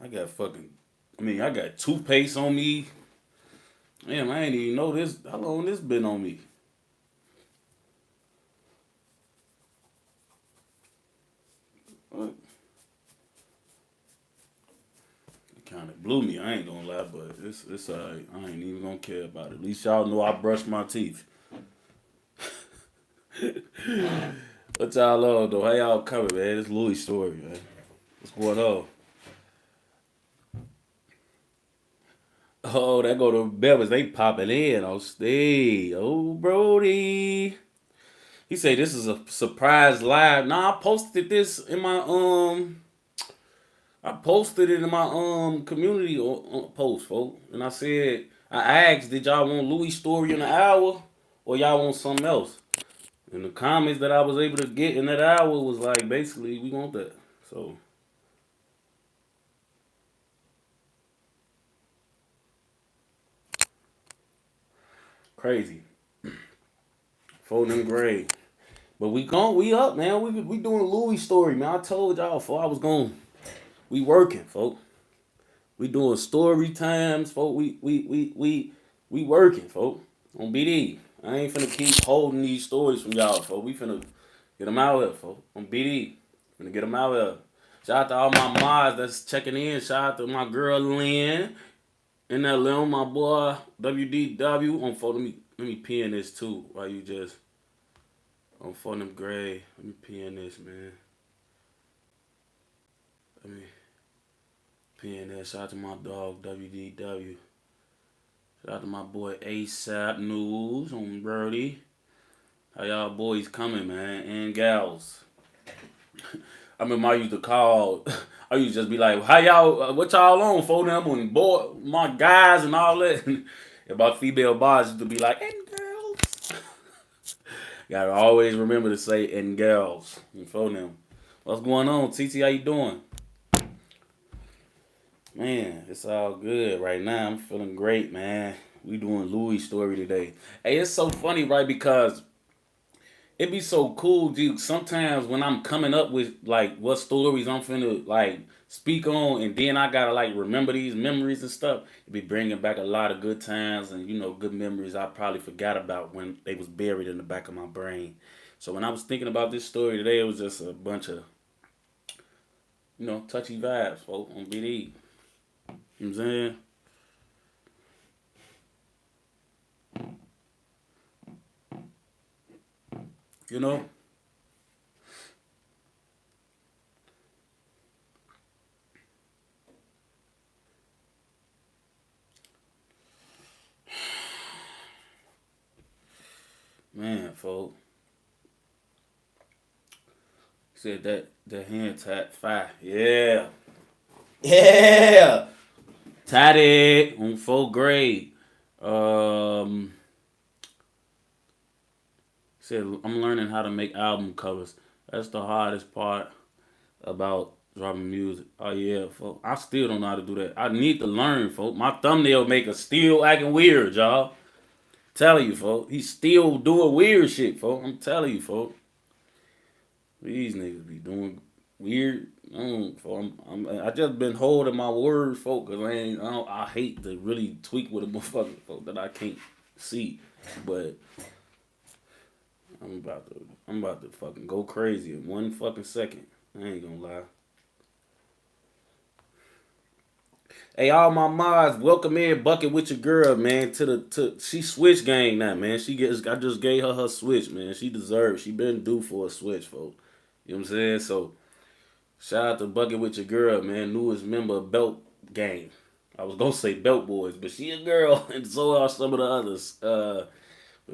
I got fucking. I got toothpaste on me. Damn, I ain't even know this. How long this been on me? What? It kind of blew me. I ain't gonna lie, but it's alright. I ain't even gonna care about it. At least y'all know I brush my teeth. What y'all on though? How y'all coming, man? This Louie story, man. What's going on? Oh, that go to Babiez. They popping in on stage. Oh, Brody. He say this is a surprise live. Nah, I posted this in my I posted it in my community post, folks. And I said I asked, did y'all want Louis story in an hour or y'all want something else? And the comments that I was able to get in that hour was like basically we want that. So crazy. For them grade. But we up, man. We doing Louis story, man. I told y'all before I was going. We working, folks. We doing story times, folks. We working, folks. On BD. I ain't finna keep holding these stories from y'all, folks. We finna get them out here, folks. On BD. Finna get them out here. Shout out to all my mods that's checking in. Shout out to my girl Lynn. And that Lynn, my boy WDW. On for let me pin this too while you just on for them gray. Let me pin this, man. Let me pin that. Shout out to my dog WDW. Shout out to my boy ASAP News on Brody. How y'all boys coming, man? And gals. I remember I used to call, I used to just be like, how y'all, what y'all on for them? When boy, my guys and all that. And my female boss used to be like, and girls. Gotta always remember to say, and girls. And for them. What's going on, TT? How you doing? Man, it's all good right now. I'm feeling great, man. We doing Louis story today. Hey, it's so funny, right? Because it be so cool, dude. Sometimes when I'm coming up with like what stories I'm finna like speak on, and then I gotta like remember these memories and stuff. It be bringing back a lot of good times and good memories I probably forgot about when they was buried in the back of my brain. So when I was thinking about this story today, it was just a bunch of touchy vibes, folks, on BD. You know what I'm saying? You know? Man, folks. Said that hand tap fire. Yeah. Yeah. Tatted on 4th grade. Um Said I'm learning how to make album covers. That's the hardest part about dropping music. Oh yeah, folks. I still don't know how to do that. I need to learn, folks. My thumbnail maker still acting weird, y'all. Telling you, folks. He's still doing weird shit, folks. I'm telling you, folks. These niggas be doing weird. I just been holding my words, folks, cause I hate to really tweak with a motherfucker, folks, that I can't see. But I'm about to fucking go crazy in 1 fucking second. I ain't gonna lie. Hey, all my mods, welcome in Bucket with your girl, man. She switch gang now, man. I just gave her switch, man. She deserves. She been due for a switch, folks. You know what I'm saying? So shout out to Bucket with your girl, man. Newest member of Belt Gang. I was gonna say Belt Boys, but she a girl, and so are some of the others. But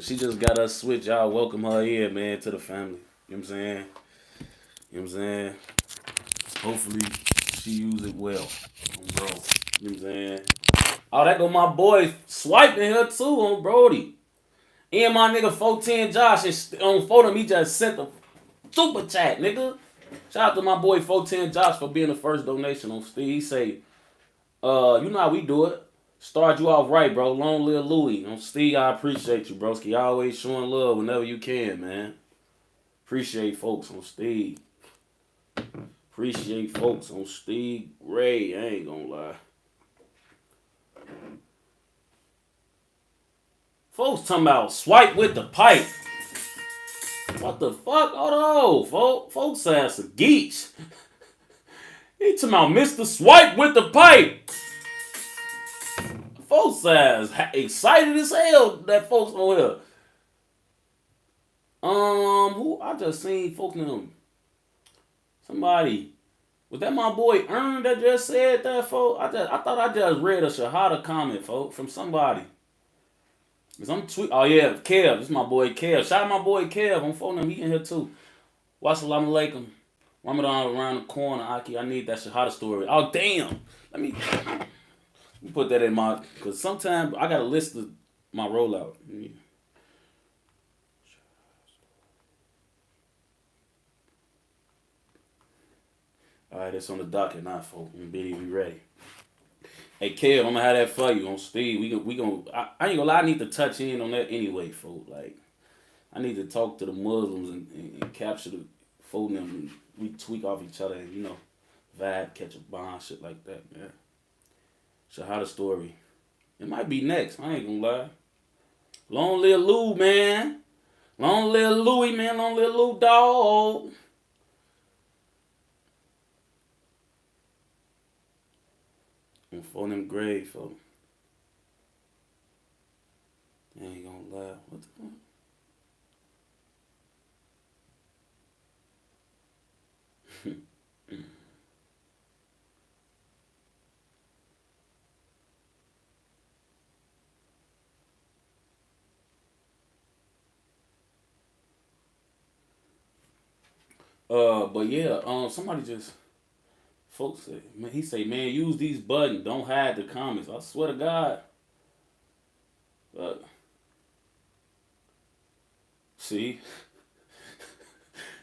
she just got us switch. Y'all welcome her in, man, to the family. You know what I'm saying? You know what I'm saying? Hopefully she use it well, bro. You know what I'm saying? Oh, that go my boy swiping her too on Brody. And my nigga 410 Josh on photo he just sent the super chat, nigga. Shout out to my boy 410 Josh for being the first donation on Steve. He say, you know how we do it. Start you off right, bro. Long live Louie. On Steve, I appreciate you, broski. Always showing love whenever you can, man. Appreciate folks on Steve. Appreciate folks on Steve Ray. I ain't gonna lie. Folks talking about swipe with the pipe. What the fuck? Hold on, folks ass a geeks. He talking about Mr. Swipe with the pipe. Folks ass excited as hell that folks on here. Who I just seen folks them. Somebody. Was that my boy Ern that just said that, folks? I thought I just read a Shahada comment, folks, from somebody. Cause I'm oh yeah, Kev. This is my boy Kev. Shout out my boy Kev. I'm phoning him. He in here too. Wassalamu alaikum. Ramadan around the corner, Aki. I need that Shahada story. Oh damn. Let me put that in my, cause sometimes I gotta list my rollout. All right, that's on the docket now, folks. We ready. Hey, Kev, I'm gonna have that for you on Steve. We gonna. I ain't gonna lie. I need to touch in on that anyway, folks. Like, I need to talk to the Muslims and capture the folk them. And we tweak off each other and vibe, catch a bond, shit like that, man. Shahada story. It might be next. I ain't gonna lie. Long live Lou, man. Long live Louie, man. Long live Lou, dog. I'm for them grave, folks. I ain't gonna lie. What the fuck? But yeah, somebody just folks say, man, he say, man, use these buttons, don't hide the comments. I swear to God. See,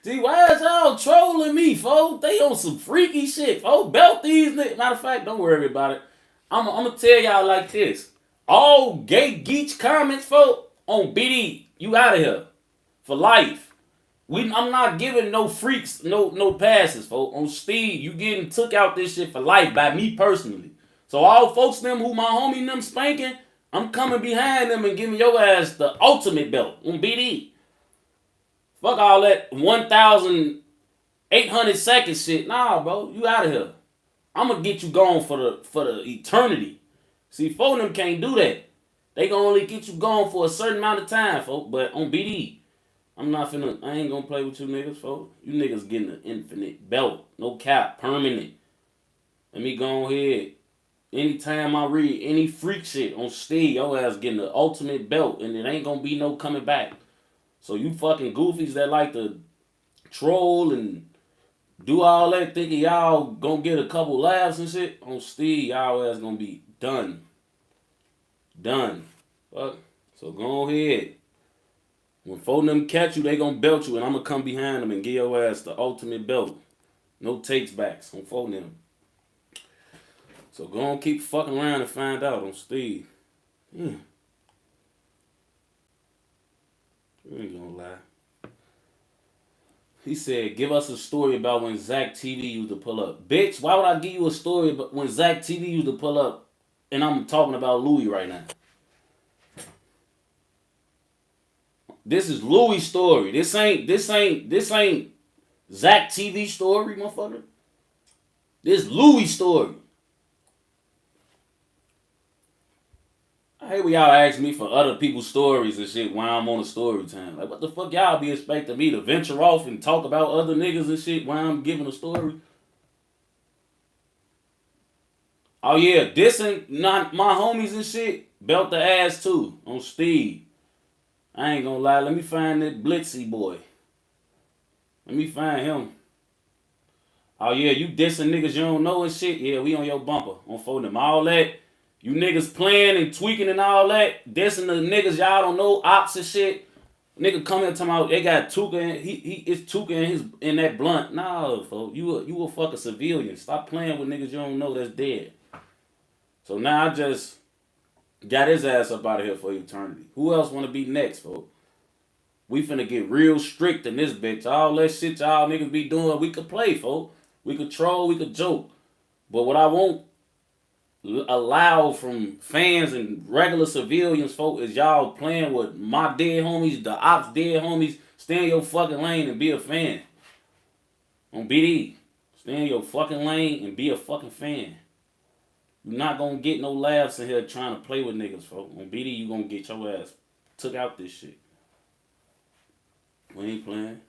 why is y'all trolling me, folks? They on some freaky shit, folks. Belt these niggas. Matter of fact, don't worry about it. I'm gonna tell y'all like this. All gay geech comments, folks, on BD, you out of here for life. I'm not giving no freaks no passes, folks. On Steve, you getting took out this shit for life by me personally. So all folks them who my homie them spanking, I'm coming behind them and giving your ass the ultimate belt on BD. Fuck all that 1,800 seconds shit. Nah, bro, you out of here. I'm gonna get you gone for the eternity. See, folks them can't do that. They gonna only get you gone for a certain amount of time, folks. But on BD, I ain't gonna play with you niggas, folks. You niggas getting an infinite belt. No cap, permanent. Let me go ahead. Anytime I read any freak shit on Steve, your ass getting the ultimate belt, and it ain't gonna be no coming back. So you fucking goofies that like to troll and do all that, thinking y'all gonna get a couple laughs and shit, on Steve, y'all ass gonna be done. Done. Fuck. So go ahead. When folk of them catch you, they gonna belt you, and I'm gonna come behind them and give your ass the ultimate belt. No takes backs on folk of them. So go on, keep fucking around and find out on Steve. I ain't gonna lie. He said, give us a story about when Zach TV used to pull up. Bitch, why would I give you a story about when Zach TV used to pull up and I'm talking about Louie right now? This is Louie story. This ain't Zach TV story, motherfucker. This Louie story. I hate when y'all ask me for other people's stories and shit while I'm on a story time. Like, what the fuck y'all be expecting me to venture off and talk about other niggas and shit while I'm giving a story? Oh yeah, dissing not my homies and shit. Belt the ass too on Steve. I ain't gonna lie. Let me find that Blitzy boy. Let me find him. Oh yeah, you dissing niggas you don't know and shit. Yeah, we on your bumper on phone them. All that. You niggas playing and tweaking and all that. Dissing the niggas y'all don't know, ops and shit. Nigga come here talking about they got Tuka and he is Tuka in that blunt. Nah, folks. You a fucking civilian. Stop playing with niggas you don't know that's dead. So now I just got his ass up out of here for eternity. Who else wanna be next, folks? We finna get real strict in this bitch. All that shit y'all niggas be doing, we could play, folks. We could troll, we could joke. But what I won't allow from fans and regular civilians, folk, is y'all playing with my dead homies, the ops dead homies. Stay in your fucking lane and be a fan. On BD. Stay in your fucking lane and be a fucking fan. You're not gonna get no laughs in here trying to play with niggas, folks. On BD, you gonna get your ass took out this shit. We ain't playing.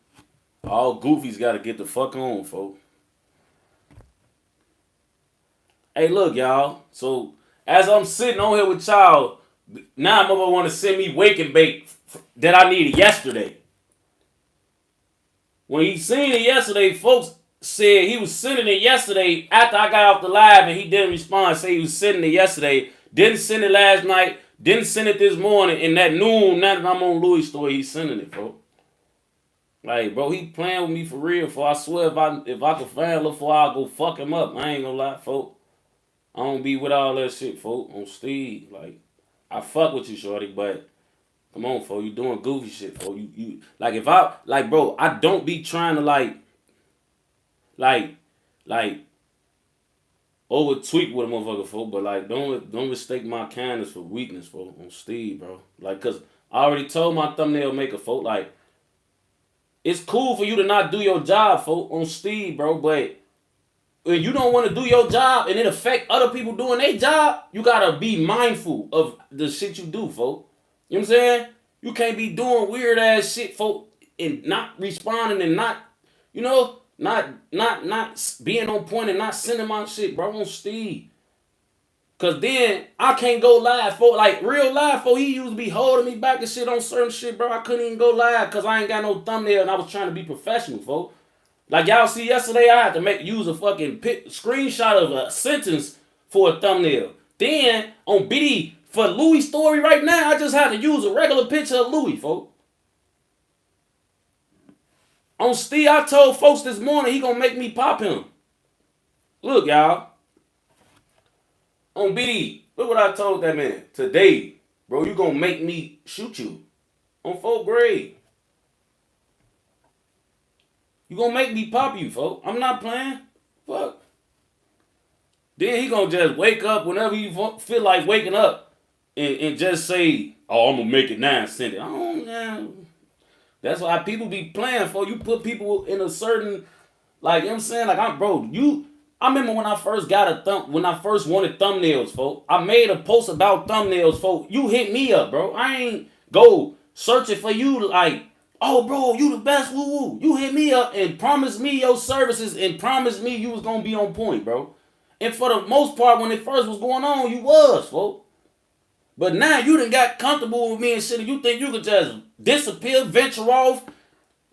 All goofies gotta get the fuck on, folks. Hey, look, y'all. So, as I'm sitting on here with y'all, now mother want to send me wake and bake that I needed yesterday. When he seen it yesterday, folks said he was sending it yesterday after I got off the live and he didn't respond. Say he was sending it yesterday. Didn't send it last night. Didn't send it this morning. And that noon, now that I'm on Louie story, he's sending it, folks. Like, bro, he playing with me for real. For I swear, if I could find a little for, I'll go fuck him up. I ain't gonna lie, folks. I don't be with all that shit, folks. On Steve, like, I fuck with you, shorty, but come on, folks. You doing goofy shit, folks. You like if I like, bro. I don't be trying to like over tweak with a motherfucker, folks. But like, don't mistake my kindness for weakness, folks. On Steve, bro. Like, cause I already told my thumbnail maker, folks. Like, it's cool for you to not do your job, folks. On Steve, bro, but when you don't want to do your job and it affect other people doing their job, you gotta be mindful of the shit you do, folks. You know what I'm saying? You can't be doing weird ass shit, folks, and not responding and not, you know, not being on point and not sending my shit, bro, on Steve. Cause then I can't go live, folks. Like real live, folks, he used to be holding me back and shit on certain shit, bro. I couldn't even go live cause I ain't got no thumbnail and I was trying to be professional, folks. Like y'all see yesterday, I had to use a fucking screenshot of a sentence for a thumbnail. Then on BD for Louie story right now, I just had to use a regular picture of Louie, folks. On Steve, I told folks this morning he gonna make me pop him. Look, y'all. On BD, look what I told that man today, bro. You gonna make me shoot you on 4th grade. You gonna make me pop you, folks. I'm not playing. Fuck. Then he gonna just wake up whenever you feel like waking up and just say, oh, I'm gonna make it now and send it. I don't know. That's why people be playing, for. You put people in a certain, like, you know what I'm saying? Like, I remember when I first when I first wanted thumbnails, folks. I made a post about thumbnails, folks. You hit me up, bro. I ain't go searching for you like, oh, bro, you the best, woo-woo. You hit me up and promised me your services and promised me you was going to be on point, bro. And for the most part, when it first was going on, you was, folks. But now you done got comfortable with me and shit, and you think you could just disappear, venture off,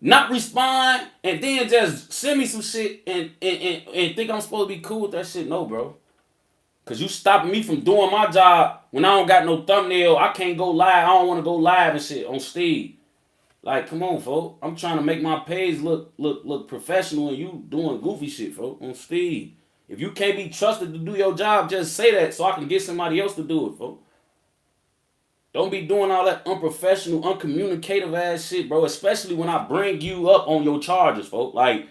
not respond, and then just send me some shit and think I'm supposed to be cool with that shit. No, bro. Because you stopping me from doing my job when I don't got no thumbnail. I can't go live. I don't want to go live and shit on Steve. Like, come on, folks. I'm trying to make my page look professional and you doing goofy shit, folks, on Steve. If you can't be trusted to do your job, just say that so I can get somebody else to do it, folks. Don't be doing all that unprofessional, uncommunicative ass shit, bro. Especially when I bring you up on your charges, folks. Like,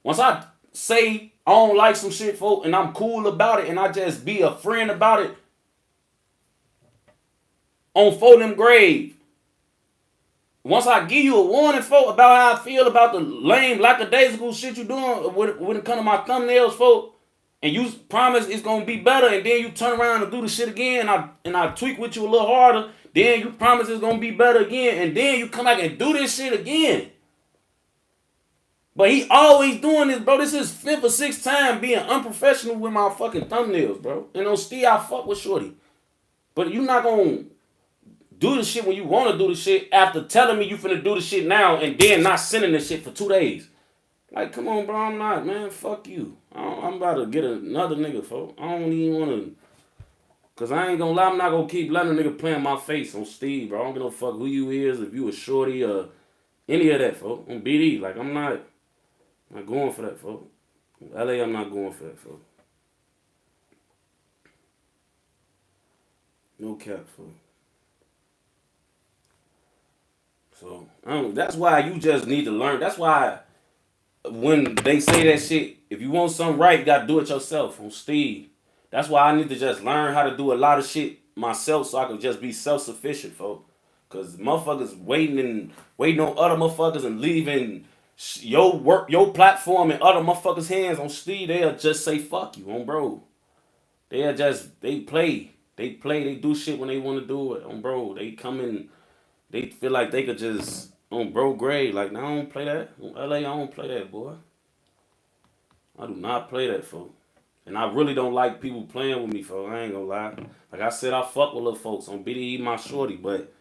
once I say I don't like some shit, folks, and I'm cool about it, and I just be a friend about it, on for them grave. Once I give you a warning, folks, about how I feel about the lame, lackadaisical shit you doing when it comes to my thumbnails, folks, and you promise it's gonna be better, and then you turn around and do the shit again, and I tweak with you a little harder, then you promise it's gonna be better again, and then you come back and do this shit again. But he always doing this, bro. This is 5th or 6th time being unprofessional with my fucking thumbnails, bro. And on Steve, I fuck with shorty. But you not gonna do the shit when you want to do the shit after telling me you finna do the shit now and then not sending the shit for 2 days. Like, come on, bro. I'm not, man. Fuck you. I'm about to get another nigga, folks. I don't even want to. Because I ain't going to lie. I'm not going to keep letting a nigga play in my face on Steve, bro. I don't give no fuck who you is, if you a shorty or any of that, folks. On BD. Like, I'm not going for that, folks. LA, I'm not going for that, folks. No cap, folks. So, that's why you just need to learn. That's why when they say that shit, If you want something right, you gotta do it yourself. On Steve. That's why I need to just learn how to do a lot of shit myself so I can just be self-sufficient, folks. Cause motherfuckers waiting on other motherfuckers and leaving your work, your platform in other motherfuckers' hands. On Steve, they'll just say fuck you, on bro. They play. They do shit when they want to do it, on bro. They come in, they feel like they could just, on bro grade. Like, no, I don't play that. On LA, I don't play that, boy. I do not play that, folks. And I really don't like people playing with me, folks. I ain't gonna lie. Like I said, I fuck with little folks on BDE, my shorty, but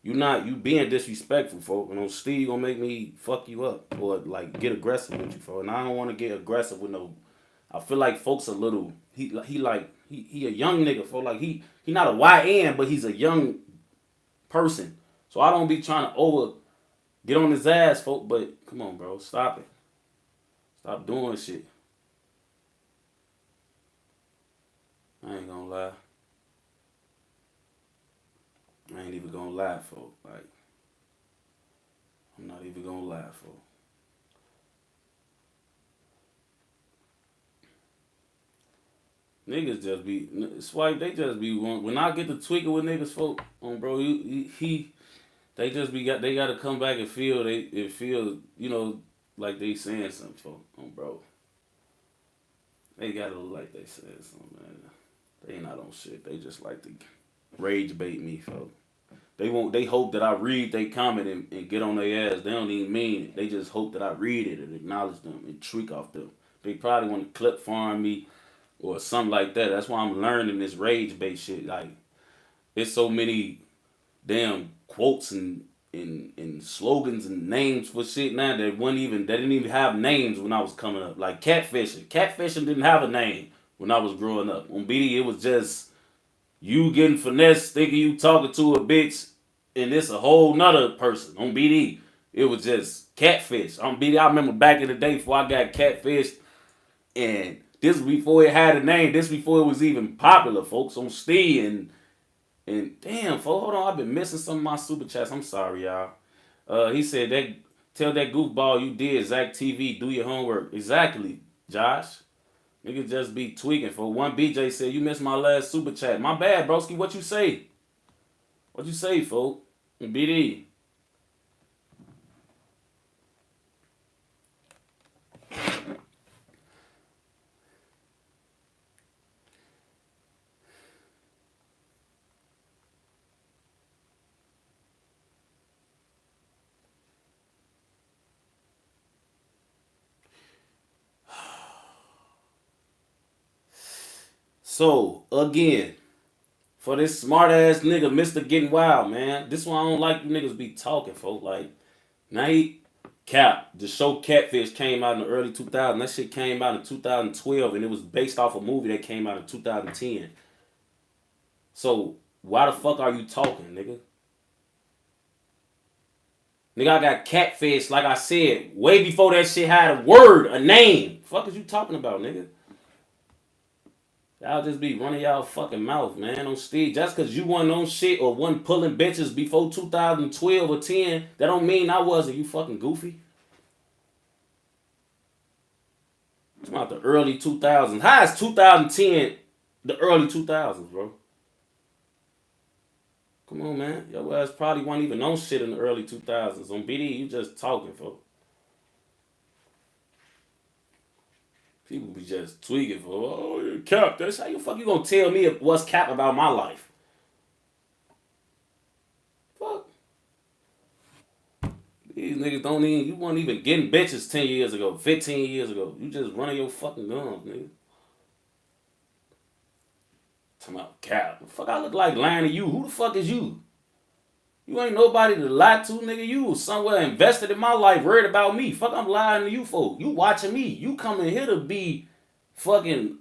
you being disrespectful, folks. And on Steve gonna make me fuck you up or like get aggressive with you, folks. And I don't want to get aggressive with no. I feel like folks a little. He a young nigga, folks. Like he not a YN, but he's a young person. So I don't be trying to get on his ass, folks. But come on, bro, stop it. Stop doing shit. I ain't gonna lie. I ain't even gonna lie, folks. Like, I'm not even gonna lie, folks. Niggas just be swipe. They just be when I get to tweaking with niggas, folk, bro. They just they gotta come back and feel like they saying something, folk, bro. They gotta look like they saying something, man. They not on shit. They just like to rage bait me, folks. They hope that I read they comment and get on their ass. They don't even mean it. They just hope that I read it and acknowledge them and tweak off them. They probably want to clip farm me or something like that. That's why I'm learning this rage bait shit. Like, it's so many damn quotes and slogans and names for shit now that didn't even have names when I was coming up. Like catfishing. Catfishing didn't have a name when I was growing up. On BD, it was just you getting finessed, thinking you talking to a bitch, and it's a whole nother person. On BD, it was just catfish. On BD, I remember back in the day before I got catfished, and this was before it had a name. This before it was even popular, folks. On Steve and damn, folks, hold on. I've been missing some of my super chats. I'm sorry, y'all. He said that tell that goofball you did, Zach TV, do your homework. Exactly, Josh. Niggas just be tweaking. For one, BJ said, you missed my last super chat. My bad, broski. What you say? What you say, folk? BD. So, again, for this smart ass nigga, Mr. Getting Wild, man. This one I don't like you niggas be talking, folks. Like, now the show Catfish came out in the early 2000s. That shit came out in 2012, and it was based off a movie that came out in 2010. So, why the fuck are you talking, nigga? Nigga, I got Catfish, like I said, way before that shit had a word, a name. The fuck is you talking about, nigga? Y'all just be running y'all fucking mouth, man, on Steve. Just because you wasn't on shit or wasn't pulling bitches before 2012 or 10, that don't mean I wasn't. You fucking goofy. It's about the early 2000s. How is 2010 the early 2000s, bro? Come on, man. Your ass probably wasn't even on shit in the early 2000s. On BD, you just talking, folks. People be just tweaking for, oh, you're cap. That's how you fuck you gonna tell me what's cap about my life? Fuck. These niggas you weren't even getting bitches 10 years ago, 15 years ago. You just running your fucking gums, nigga. Talking about cap. The fuck I look like lying to you? Who the fuck is you? You ain't nobody to lie to, nigga. You was somewhere invested in my life, worried about me. Fuck, I'm lying to you for. You watching me. You coming here to be fucking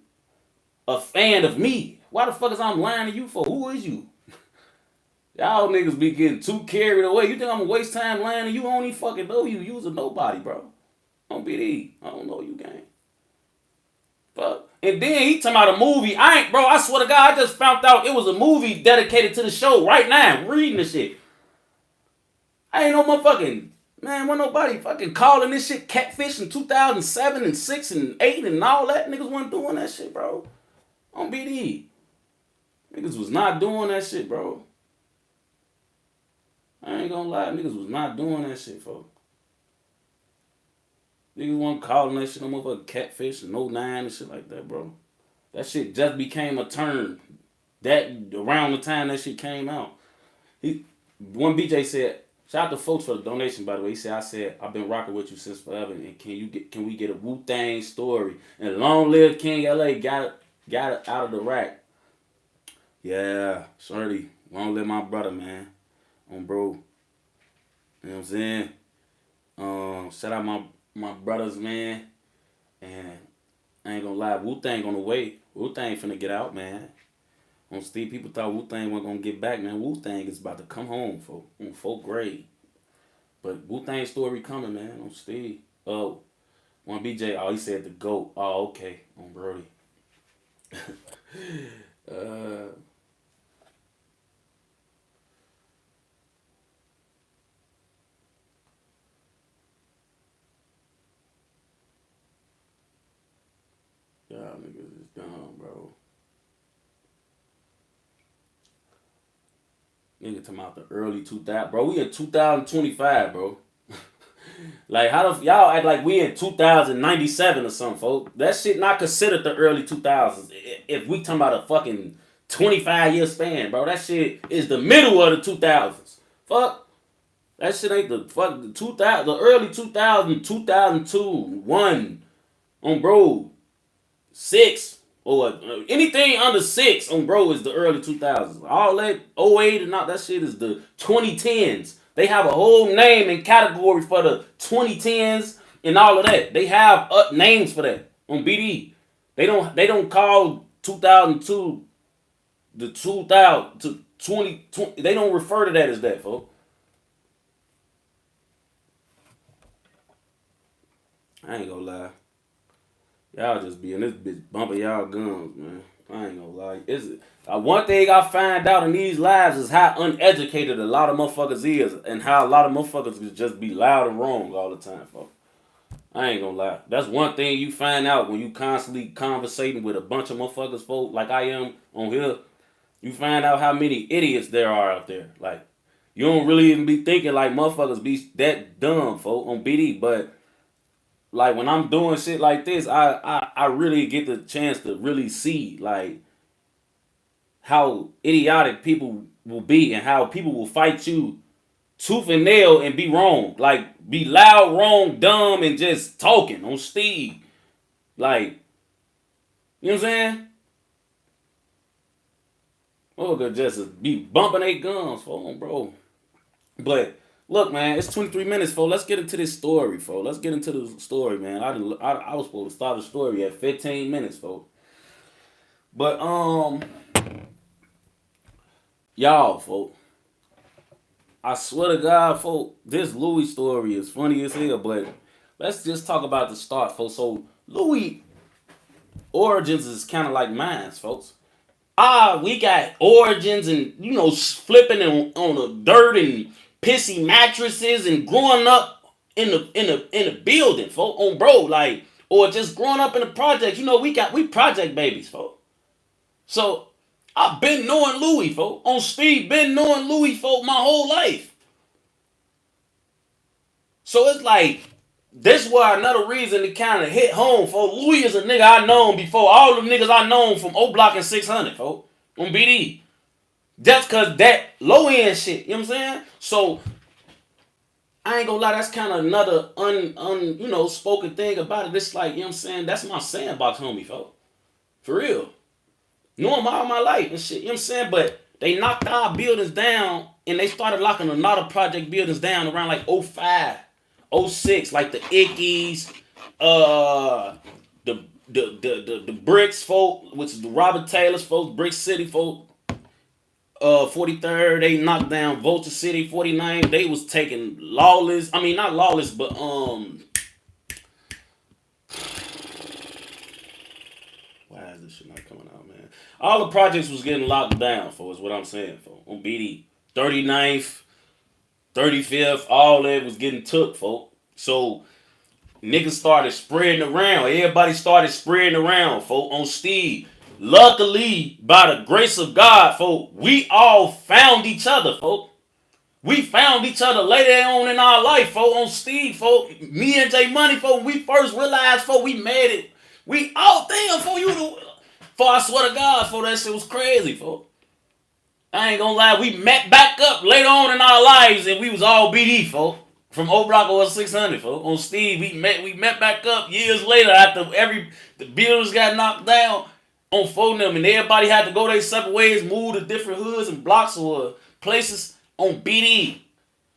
a fan of me. Why the fuck is I'm lying to you for? Who is you? Y'all niggas be getting too carried away. You think I'm gonna waste time lying to you? I don't even fucking know you. You's a nobody, bro. Don't be these. I don't know you, gang. Fuck. And then he talking about a movie. I swear to God, I just found out it was a movie dedicated to the show right now. I'm reading this shit. I ain't no motherfucking, Man, wasn't nobody fucking calling this shit catfish in 2007 and 6 and 8 and all that. Niggas wasn't doing that shit, bro. On BD. Niggas was not doing that shit, bro. I ain't gonna lie, niggas was not doing that shit, folks. Niggas wasn't calling that shit no motherfucking catfish and 09 and shit like that, bro. That shit just became a term that around the time that shit came out. One BJ said, shout out to folks for the donation, by the way. He said, I've been rocking with you since forever, and can we get a Wu-Tang story? And long live King LA got it out of the rack. Yeah, shorty. Long live my brother, man. Bro. You know what I'm saying? Shout out my brothers, man. And I ain't gonna lie, Wu-Tang on the way. Wu-Tang finna get out, man. On Steve, people thought Wu-Tang wasn't gonna get back, man. Wu-Tang is about to come home on 4th grade. But Wu-Tang story coming, man, on Steve. Oh, one BJ, he said the GOAT. Oh, okay, on Brody. Y'all niggas is dumb, bro. Nigga talking about the early 2000s. Bro, we in 2025, bro. Like, how the y'all act like we in 2097 or something, folks? That shit not considered the early 2000s. If we talking about a fucking 25-year span, bro, that shit is the middle of the 2000s. Fuck. That shit ain't the early 2000s, 2002, 1, on bro, 6, or anything under 6 on bro is the early 2000s. All that 08 and all that shit is the 2010s. They have a whole name and category for the 2010s and all of that. They have names for that on BD. They don't call 2002 the 2000 to 2020. They don't refer to that as that, folks. I ain't gonna lie. Y'all just be in this bitch bumping y'all guns, man. I ain't gonna lie. One thing I find out in these lives is how uneducated a lot of motherfuckers is, and how a lot of motherfuckers can just be loud and wrong all the time, folks. I ain't gonna lie. That's one thing you find out when you constantly conversating with a bunch of motherfuckers, folks, like I am on here. You find out how many idiots there are out there. Like, you don't really even be thinking like motherfuckers be that dumb, folks, on BD, but like when I'm doing shit like this, I really get the chance to really see like how idiotic people will be and how people will fight you tooth and nail and be wrong. Like be loud, wrong, dumb, and just talking on Steve. Like, you know what I'm saying? Oh, just be bumping their guns for them, bro. But look, man, it's 23 minutes, folks. Let's get into this story, folks. Let's get into the story, man. I was supposed to start the story at 15 minutes, folks. But y'all, folks, I swear to God, folks, this Louie story is funny as hell. But let's just talk about the start, folks. So Louie origins is kind of like mine, folks. We got origins and flipping on the dirt and pissy mattresses and growing up in the building, folks, on bro, like, or just growing up in the project. We project babies, folks. So I've been knowing Louie, folks. On Steve, been knowing Louie, folks, my whole life. So it's like, this was another reason to kind of hit home, folks. Louie is a nigga I known before all the niggas I known from Oblock and 600, folks, on BD. Just cause that low end shit, you know what I'm saying? So I ain't gonna lie, that's kind of another spoken thing about it. It's like, you know what I'm saying? That's my sandbox homie, folks. For real. Know him all my life and shit, you know what I'm saying? But they knocked our buildings down and they started locking a lot of project buildings down around like 05, 06, like the Ickies, the Bricks folk, which is the Robert Taylor's folks, Brick City folk. 43rd, they knocked down Vulture City. 49, they was taking lawless. I mean, not lawless, but why is this shit not coming out, man? All the projects was getting locked down, for is what I'm saying, for on BD. 39th, 35th, all that was getting took, folk. So niggas started spreading around. Everybody started spreading around, folk, on Steve. Luckily, by the grace of God, folk, we all found each other, folk. We found each other later on in our life, folk, on Steve, folk. Me and J Money, folk, we first realized, folk, we made it. We all damn, folk, you the... For I swear to God, folk, that shit was crazy, folk. I ain't gonna lie, we met back up later on in our lives and we was all BD, folk. From Oblock or 600, folk. On Steve, we met back up years later after the buildings got knocked down on phone them and everybody had to go their separate ways, move to different hoods and blocks or places on BD.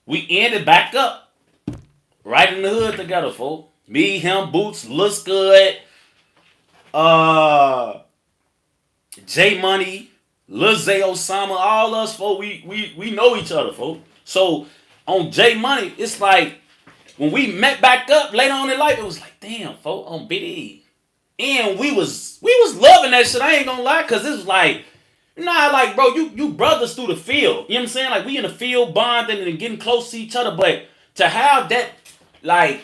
We ended back up right in the hood together, folk. Me, him, Boots, Lil Scud, J Money, Lil Zay Osama, all us, folk, we know each other, folk. So on J Money, it's like when we met back up later on in life, it was like, damn, folk, on BD. And we was loving that shit. I ain't gonna lie, cause it was like, like, bro, you brothers through the field. You know what I'm saying? Like, we in the field bonding and getting close to each other. But to have that, like,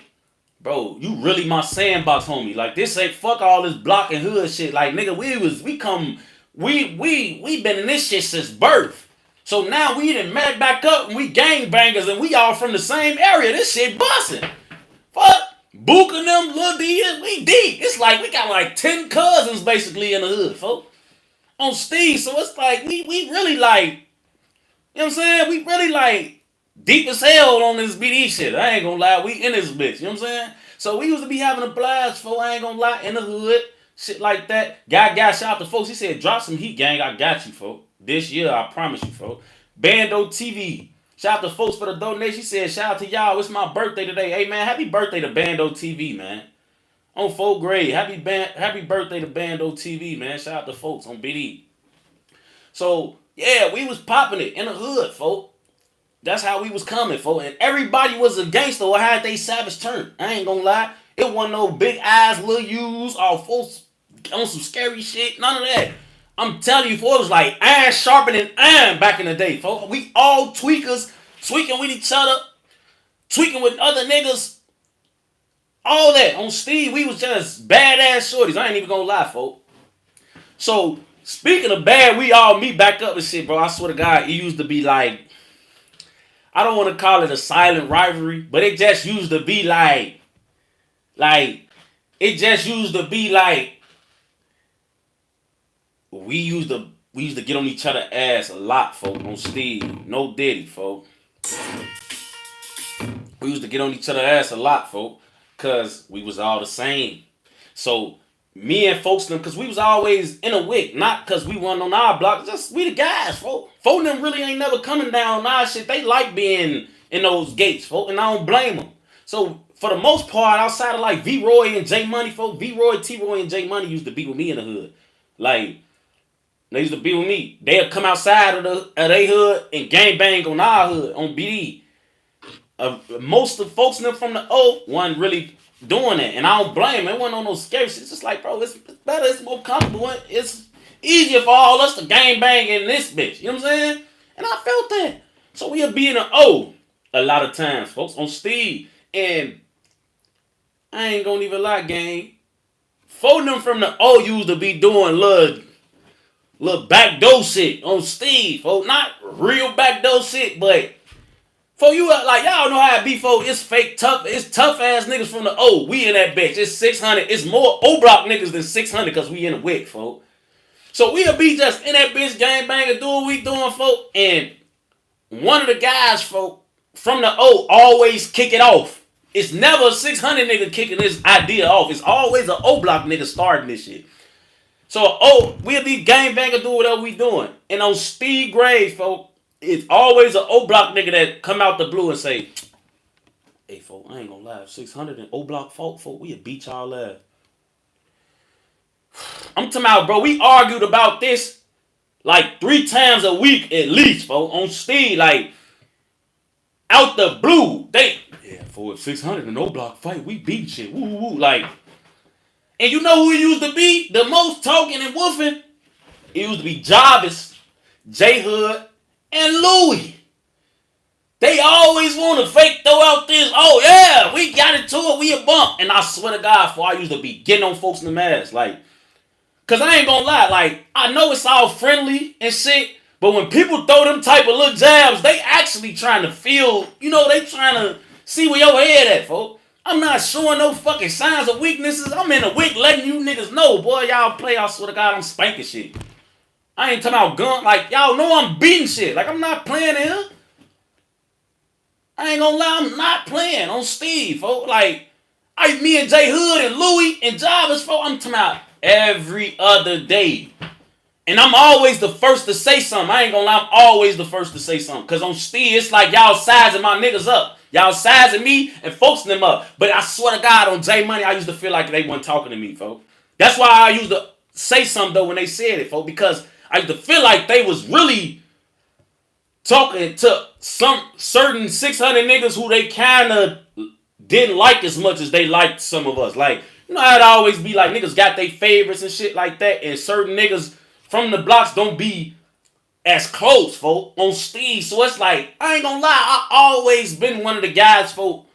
bro, you really my sandbox homie. Like, this ain't fuck all this block and hood shit. Like, nigga, we been in this shit since birth. So now we done met back up and we gangbangers and we all from the same area. This shit busting. Fuck. Book and them, Lil D, we deep. It's like we got like 10 cousins basically in the hood, folks. On Steve, so it's like we really like, you know what I'm saying? We really like deep as hell on this BD shit. I ain't gonna lie, we in this bitch, you know what I'm saying? So we used to be having a blast, folks. I ain't gonna lie, in the hood, shit like that. Guy, shout out to folks. He said, drop some heat, gang. I got you, folks. This year, I promise you, folks. Bando TV. Shout out to folks for the donation. She said, shout out to y'all. It's my birthday today. Hey, man, happy birthday to Bando TV, man. On 4th grade. Happy birthday to Bando TV, man. Shout out to folks on BD. So, yeah, we was popping it in the hood, folk. That's how we was coming, folk. And everybody was a gangster or had they savage turn. I ain't gonna lie. It wasn't no big eyes, little U's, all folks on some scary shit. None of that. I'm telling you, folks, it was like iron sharpening iron back in the day, folks. We all tweakers, tweaking with each other, tweaking with other niggas. All that. On Steve, we was just badass shorties. I ain't even gonna lie, folks. So, speaking of bad, we all meet back up and shit, bro. I swear to God, it used to be like, I don't want to call it a silent rivalry, but it just used to be like, it just used to be like, we used to get on each other's ass a lot, folks, on Steve. No Diddy, folks. We used to get on each other's ass a lot, folks, because we was all the same. So, me and folks them, because we was always in a Wiic, not because we wasn't on our block, just we the guys, folks. Folk them really ain't never coming down on our shit. They like being in those gates, folks, and I don't blame them. So, for the most part, outside of like Vroy and J Money, folks, Vroy, T-Roy, and J Money used to be with me in the hood. Like, they used to be with me. They'll come outside of their hood and gangbang on our hood, on BD. Most of the folks in them from the O wasn't really doing that. And I don't blame them. It wasn't on no scary shit. It's just like, bro, it's better. It's more comfortable. It's easier for all us to gangbang in this bitch. You know what I'm saying? And I felt that. So we'll be in the O a lot of times, folks, on Steve. And I ain't gonna even lie, gang. Four them from the O used to be doing little backdoor shit on Steve, folks. Not real backdoor shit, but for you, like, y'all know how it be, folks. It's fake tough. It's tough ass niggas from the O. We in that bitch. It's 600. It's more Oblock niggas than 600 because we in the Wiic, folks. So we'll be just in that bitch gangbanging, doing what we doing, folks. And one of the guys, folks, from the O always kick it off. It's never a 600 nigga kicking this idea off. It's always an Oblock nigga starting this shit. So, we'll be gangbanging, do whatever we doing. And on Steve Graves, folks, it's always an Oblock nigga that come out the blue and say, hey, folks, I ain't gonna lie, 600 and Oblock folks, we'll beat y'all ass. I'm talking about, bro, we argued about this like 3 times a week at least, folks, on Steve, like, out the blue. For 600 and Oblock fight, we beat shit, woo, woo, like. And you know who he used to be? The most talking and woofing? It used to be Jarvis, J Hood, and Louie. They always want to fake throw out this, oh yeah, we got into it, we a bump. And I swear to God, before I used to be getting on folks in the mask, like, cause I ain't gonna lie, like, I know it's all friendly and shit, but when people throw them type of little jabs, they actually trying to feel, they trying to see where your head at, folks. I'm not showing no fucking signs of weaknesses. I'm in a Wiic letting you niggas know, boy, y'all play, I swear to God, I'm spanking shit. I ain't talking about gun, like, y'all know I'm beating shit. Like, I'm not playing in here. I ain't gonna lie, I'm not playing on Steve, folks. Like, me and J Hood and Louie and Jarvis, folks, I'm talking about every other day. And I'm always the first to say something. I ain't gonna lie, I'm always the first to say something. Cause on Steve, it's like y'all sizing my niggas up. Y'all sizing me and folks them up. But I swear to God, on J Money, I used to feel like they wasn't talking to me, folks. That's why I used to say something, though, when they said it, folks. Because I used to feel like they was really talking to some certain 600 niggas who they kind of didn't like as much as they liked some of us. Like, how it always be like niggas got their favorites and shit like that, and certain niggas from the blocks don't be as close, folk, on Steve. So it's like, I ain't gonna lie, I always been one of the guys, folk,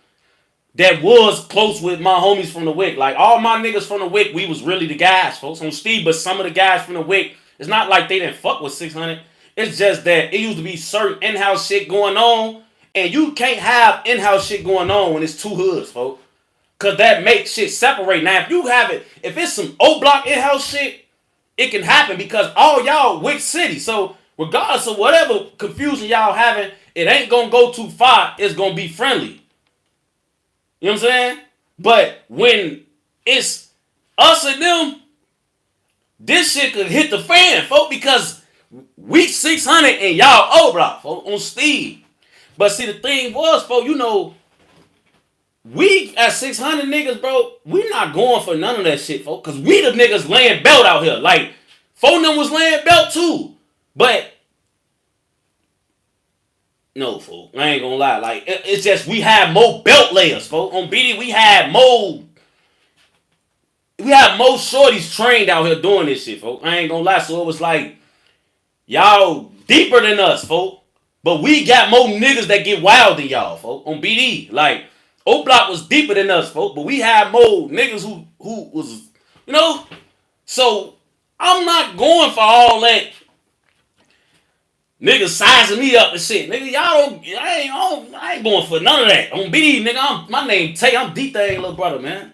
that was close with my homies from the Wiic. Like, all my niggas from the Wiic, we was really the guys, folks, on Steve. But some of the guys from the Wiic, it's not like they didn't fuck with 600. It's just that it used to be certain in-house shit going on, and you can't have in-house shit going on when it's two hoods, folks. Cause that makes shit separate. Now, if it's some Oblock in-house shit, it can happen because all y'all Wiic City. So regardless of whatever confusion y'all having, it ain't gonna go too far. It's gonna be friendly. You know what I'm saying? But when it's us and them, this shit could hit the fan, folks, because we 600 and y'all Oblock, folks, on Steve. But see, the thing was, folks, we at 600 niggas, bro, we not going for none of that shit, folks. Because we the niggas laying belt out here. Like, phone them was laying belt too. But, no, folks, I ain't gonna lie. Like, it's just we had more belt layers, folks. On BD, we had more shorties trained out here doing this shit, folks. I ain't gonna lie. So it was like, y'all deeper than us, folks. But we got more niggas that get wild than y'all, folks. On BD. Like, Oblock was deeper than us, folks, but we had more niggas who was, So I'm not going for all that niggas sizing me up and shit. Nigga, I ain't going for none of that. On BD, nigga, my name Tay, I'm D-Thang, little brother, man.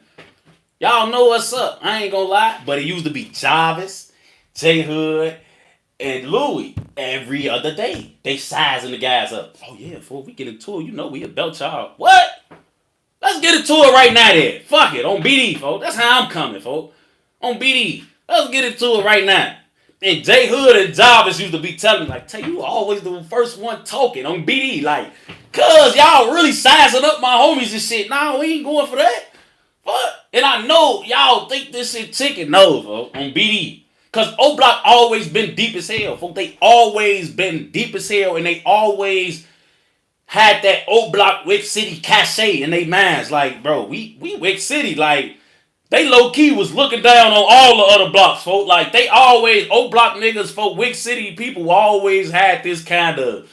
Y'all know what's up. I ain't gonna lie, but it used to be Jarvis, J Hood, and Louie every other day. They sizing the guys up. Oh yeah, before we get into it, we a belt y'all. What? Let's get into it right now then. Fuck it. On BD, folks. That's how I'm coming, folks. On BD. Let's get into it right now. And J Hood and Jarvis used to be telling me, like, you always the first one talking on BD. Like, cuz y'all really sizing up my homies and shit. Nah, we ain't going for that. Fuck. And I know y'all think this shit chicken. No, folks. On BD. Cuz Oblock always been deep as hell, folks. They always been deep as hell, and they always had that Oblock Wiic City cachet in their minds. Like, bro, we Wiic City. Like, they low-key was looking down on all the other blocks, folks. Like, they always, Oblock niggas, folks, Wiic City people always had this kind of,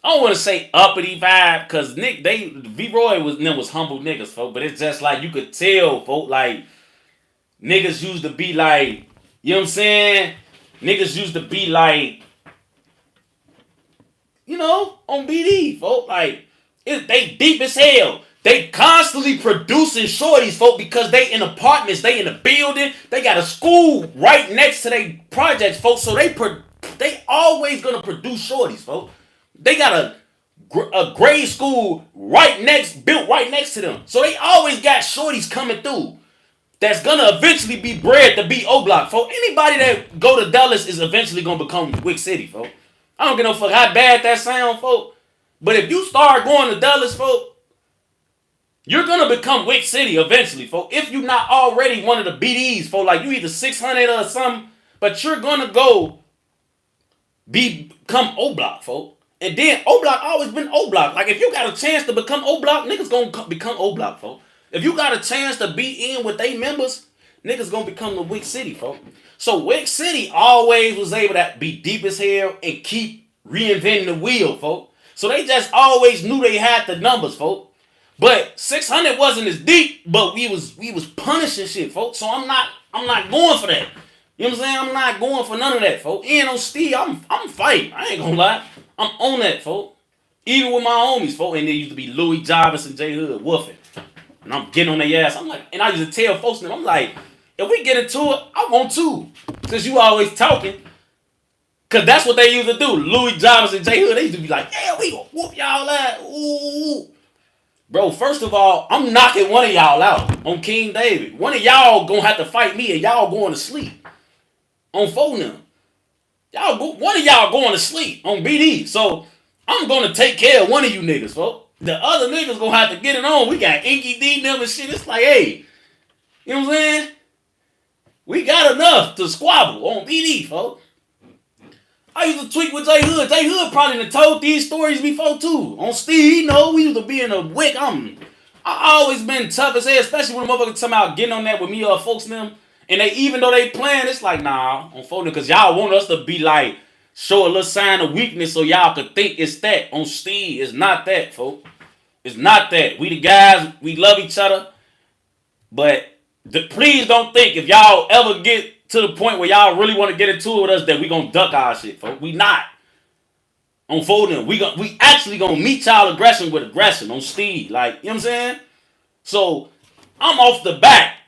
I don't want to say uppity vibe, because Vroy was humble niggas, folks. But it's just like, you could tell, folks, like, niggas used to be like, you know what I'm saying? Niggas used to be like, on BD, folks. Like, they deep as hell. They constantly producing shorties, folks, because they in apartments, they in a building, they got a school right next to their projects, folks. So they always gonna produce shorties, folks. They got a grade school built right next to them. So they always got shorties coming through that's gonna eventually be bred to be Oblock, folks. Anybody that go to Dallas is eventually gonna become Wiic City, folks. I don't give no fuck how bad that sound, folks. But if you start going to Dallas, folks, you're going to become Wiic City eventually, folks. If you're not already one of the BDs, folks, like you either 600 or something, but you're going to go become Oblock, folks. And then Oblock always been Oblock. Like, if you got a chance to become Oblock, niggas going to become Oblock, folks. If you got a chance to be in with they members, niggas going to become the Wiic City, folks. So Wiic City always was able to be deep as hell and keep reinventing the wheel, folks. So they just always knew they had the numbers, folks. But 600 wasn't as deep, but we was punishing shit, folks. So I'm not going for that. You know what I'm saying? I'm not going for none of that, folks. And on Steve, I'm fighting. I ain't gonna lie. I'm on that, folks. Even with my homies, folks. And there used to be Louie, Jarvis, and J Hood woofing. And I'm getting on their ass. I'm like, and I used to tell folks, I'm like, if we get into it, I want to. Since you always talking. Because that's what they used to do. Louie, Jarvis, and J Hood, they used to be like, yeah, we gonna whoop y'all ass. Ooh. Bro, first of all, I'm knocking one of y'all out on King David. One of y'all gonna have to fight me and y'all going to sleep on phone. One of y'all going to sleep on BD. So I'm gonna take care of one of you niggas, folks. The other niggas gonna have to get it on. We got Inky D them and shit. It's like, hey, you know what I'm saying? We got enough to squabble on BD, folks. I used to tweet with J Hood. J Hood probably done told these stories before too. On Steve, we used to be in a Wiic. I always been tough as hell, especially when the motherfuckers come out getting on that with me or folks and them. And they, even though they playing, it's like, nah, on phone, because y'all want us to be like, show a little sign of weakness so y'all could think it's that. On Steve, it's not that, folks. It's not that. We the guys, we love each other. But please don't think if y'all ever get to the point where y'all really want to get into it with us that we gonna duck our shit, folks. We not. On folding, we actually gonna meet y'all aggression with aggression on Steve. Like, you know what I'm saying? So, I'm off the back.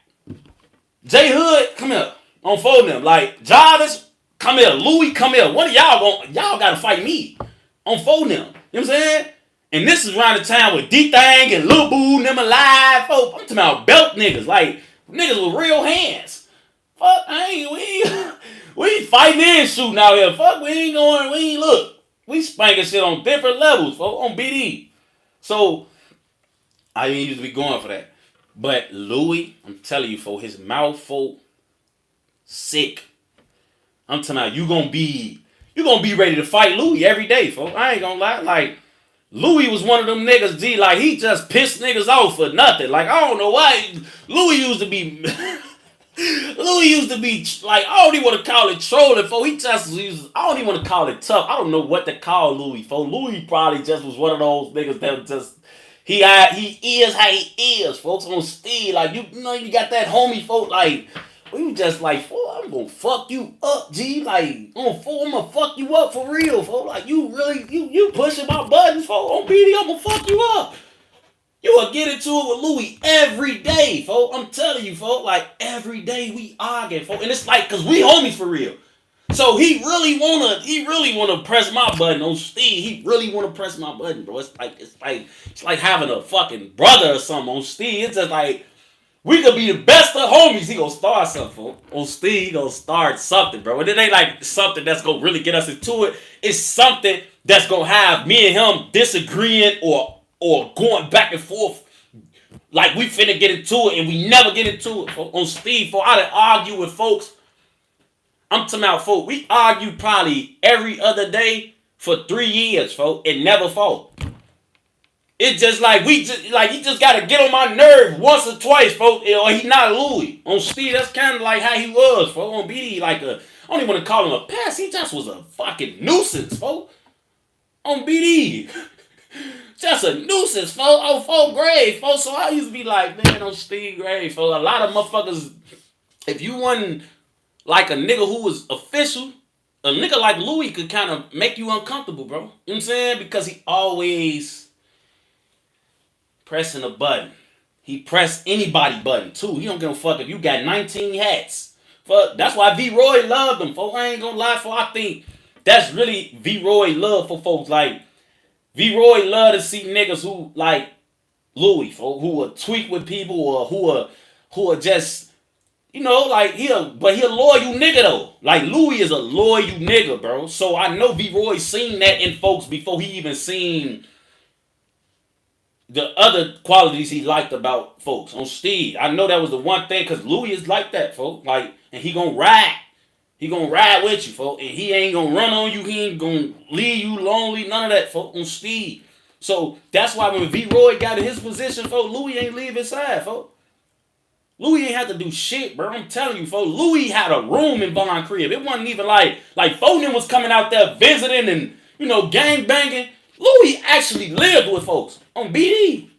J Hood, come here. On folding, like, Jarvis, come here. Louie, come here. One of y'all gotta fight me. On folding, you know what I'm saying? And this is around the time with D-Thang and Lil Boo and them alive, folks. I'm talking about belt niggas, like, niggas with real hands. Fuck, we ain't fighting and shooting out here. Fuck, we ain't look. We spanking shit on different levels, folks, on BD. So, I didn't used to be going for that. But Louie, I'm telling you, folks, his mouth, folks, sick. I'm talking about you gonna be ready to fight Louie every day, folks. I ain't gonna lie. Like, Louie was one of them niggas, G, like, he just pissed niggas off for nothing. Like, I don't know why. Louie used to be like, I don't even want to call it trolling, folks. I don't even want to call it tough. I don't know what to call Louie, folks. Louie probably just was one of those niggas that just, he is how he is, folks, on Steve. Like, you got that homie, folks, like, we just like, I'm gonna fuck you up, G. Like, I'm gonna fuck you up for real, folks. Like, you pushing my buttons, folks. On BD, I'm gonna fuck you up. You will get into it with Louie every day, folks. I'm telling you, folks. Like, every day we argue, folks. And it's like, cause we homies for real. So he really wanna press my button on Steve. He really wanna press my button, bro. It's like having a fucking brother or something on Steve. It's just like, we could be the best of homies. He gonna start something, folks. On Steve, he gonna start something, bro. And it ain't like something that's gonna really get us into it. It's something that's gonna have me and him disagreeing or going back and forth. Like, we finna get into it and we never get into it, folks. On Steve, folks, I done argue with folks. I'm talking about, folks, we argued probably every other day for 3 years, folks, and never fought. It's just like, he just gotta get on my nerve once or twice, folks, or he not Louie. On Steve, that's kind of like how he was, folks. On BD, like I don't even want to call him a pest. He just was a fucking nuisance, folks. On BD. Just a nuisance, folks. On 4th grade, folks. So I used to be like, man, on Steve grade, folks. A lot of motherfuckers, if you wasn't like a nigga who was official, a nigga like Louie could kind of make you uncomfortable, bro. You know what I'm saying? Because he always pressing a button. He pressed anybody button too. He don't give a fuck if you got 19 hats. Fuck. That's why Vroy loved him, folks. I ain't gonna lie, folks. I think that's really Vroy love for folks. Like, Vroy love to see niggas who like Louie, folks, who will tweak with people or who are just, like he a loyal nigga though. Like, Louie is a loyal nigga, bro. So I know Vroy seen that in folks before he even seen the other qualities he liked about folks. On Steve, I know that was the one thing, because Louie is like that, folks. Like, and he gonna ride. He gonna ride with you, folks. And he ain't gonna run on you. He ain't gonna leave you lonely. None of that, folks. On Steve. So that's why when Vroy got in his position, folks, Louie ain't leave his side, folks. Louie ain't have to do shit, bro. I'm telling you, folks. Louie had a room in Von Crib. It wasn't even like Foden was coming out there visiting gang banging. Louie actually lived with folks on BD.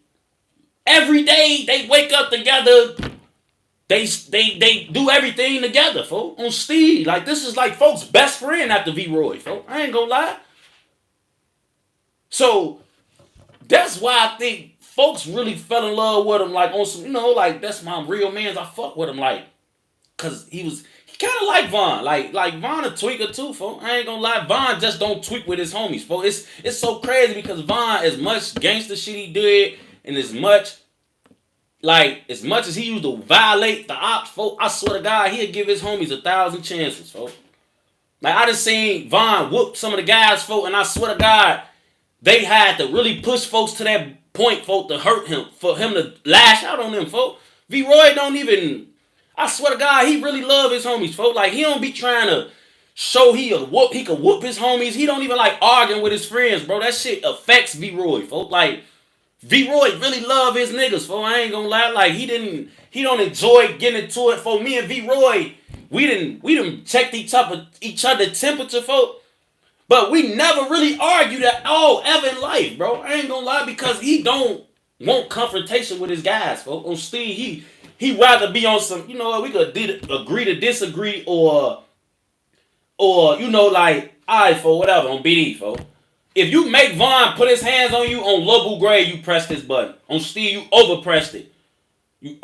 Every day they wake up together. They do everything together, folks. On Steve. Like, this is like folks' best friend after Vroy, folks. I ain't gonna lie. So that's why I think folks really fell in love with him, like on some, like that's my real mans. I fuck with him, like, cause he kind of like Von, like Von a tweaker too, folks. I ain't gonna lie, Von just don't tweak with his homies, folks. It's so crazy because Von, as much gangster shit he did, and as much as he used to violate the ops, folks, I swear to God, he'd give his homies 1,000 chances, folks. Like, I just seen Von whoop some of the guys, folks, and I swear to God, they had to really push folks to that point, folks, to hurt him, for him to lash out on them, folks. Vroy don't even, I swear to God, he really love his homies, folks. Like, he don't be trying to show he could whoop his homies. He don't even like arguing with his friends, bro. That shit affects Vroy, folks. Like, Vroy really love his niggas, folks. I ain't gonna lie. Like, he don't enjoy getting into it, folks. Me and Vroy, we didn't check each other temperature, folks. But we never really argued at all ever in life, bro. I ain't gonna lie, because he don't want confrontation with his guys, folks. On Steve, he rather be on some, we could agree to disagree, or like, alright, for whatever, on BD, folks. If you make Von put his hands on you on Lobu Gray, you pressed this button. On Steve, you overpressed it. You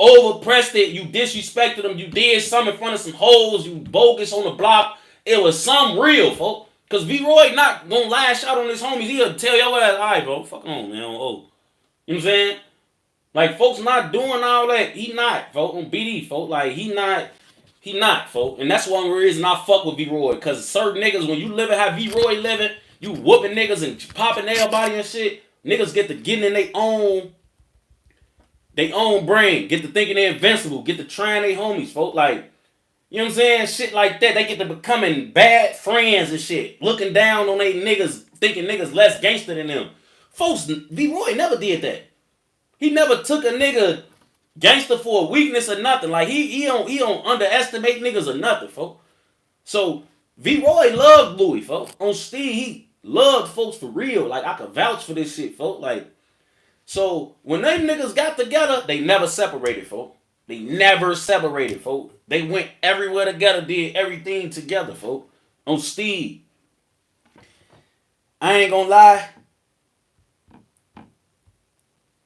disrespected him, you did something in front of some hoes, you bogus on the block. It was something real, folks. Because Vroy not gonna lash out on his homies. He'll tell your ass, alright, bro, fuck on, man. Oh. You know what I'm saying? Like, folks not doing all that. He not, folks. On BD, folks. Like, he not, folks. And that's one reason I fuck with Vroy. Because certain niggas, when you living how Vroy living, you whooping niggas and popping their body and shit, niggas get to getting in their own brain. Get to thinking they're invincible. Get to trying their homies, folks. Like, you know what I'm saying? Shit like that. They get to becoming bad friends and shit. Looking down on they niggas, thinking niggas less gangster than them. Folks, Vroy never did that. He never took a nigga gangster for a weakness or nothing. Like, he don't underestimate niggas or nothing, folks. So, Vroy loved Louie, folks. On Steve, he loved folks for real. Like, I could vouch for this shit, folks. Like, so, when them niggas got together, they never separated, folks. They never separated, folks. They went everywhere together, did everything together, folks. On Steve. I ain't gonna lie.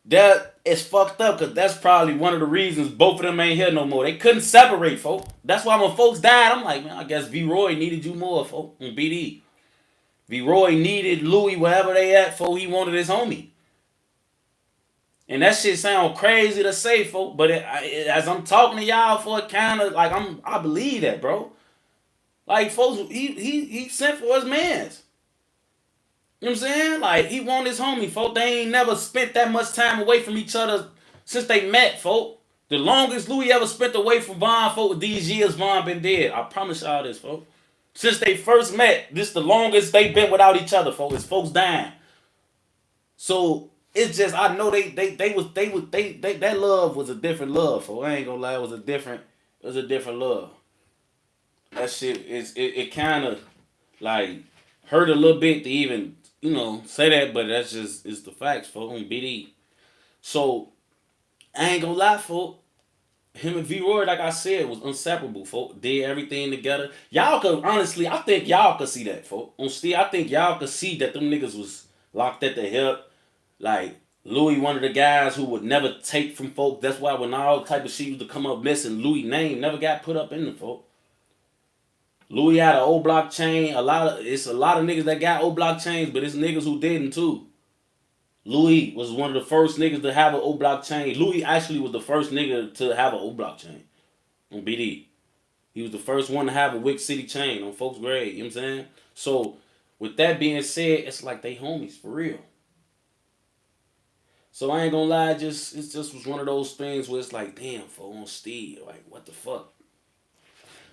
That is fucked up, because that's probably one of the reasons both of them ain't here no more. They couldn't separate, folks. That's why when folks died, I'm like, man, I guess Vroy needed you more, folks, on BD. Vroy needed Louie wherever they at, folks. He wanted his homie. And that shit sound crazy to say, folks, but as I'm talking to y'all, for it kind of like I believe that, bro. Like, folks, he sent for his mans. You know what I'm saying? Like, he want his homie, folks. They ain't never spent that much time away from each other since they met, folks. The longest Louie ever spent away from Von, folks, these years Von been dead. I promise y'all this, folks. Since they first met, this the longest they been without each other, folks. It's folks dying. So it's just, I know that love was a different love, folks. I ain't gonna lie, it was a different love. That shit it kind of like hurt a little bit to even say that, but that's just, it's the facts, folks. On BD. So I ain't gonna lie, folks. Him and Vroy, like I said, was inseparable, folks. Did everything together. Y'all could, honestly, I think y'all could see that, folks. On Steve, I think y'all could see that them niggas was locked at the hip. Like, Louie, one of the guys who would never take from folks. That's why when all type of shit used to come up missing, Louie name never got put up in the folks. Louie had an Oblock chain. It's a lot of niggas that got Oblock chains, but it's niggas who didn't too. Louie was one of the first niggas to have an Oblock chain. Louie actually was the first nigga to have an Oblock chain on BD. He was the first one to have a Wiic City chain on folks' grade. You know what I'm saying? So, with that being said, it's like they homies for real. So I ain't gonna lie, it just was one of those things where it's like, damn, folks, on Steve, like, what the fuck?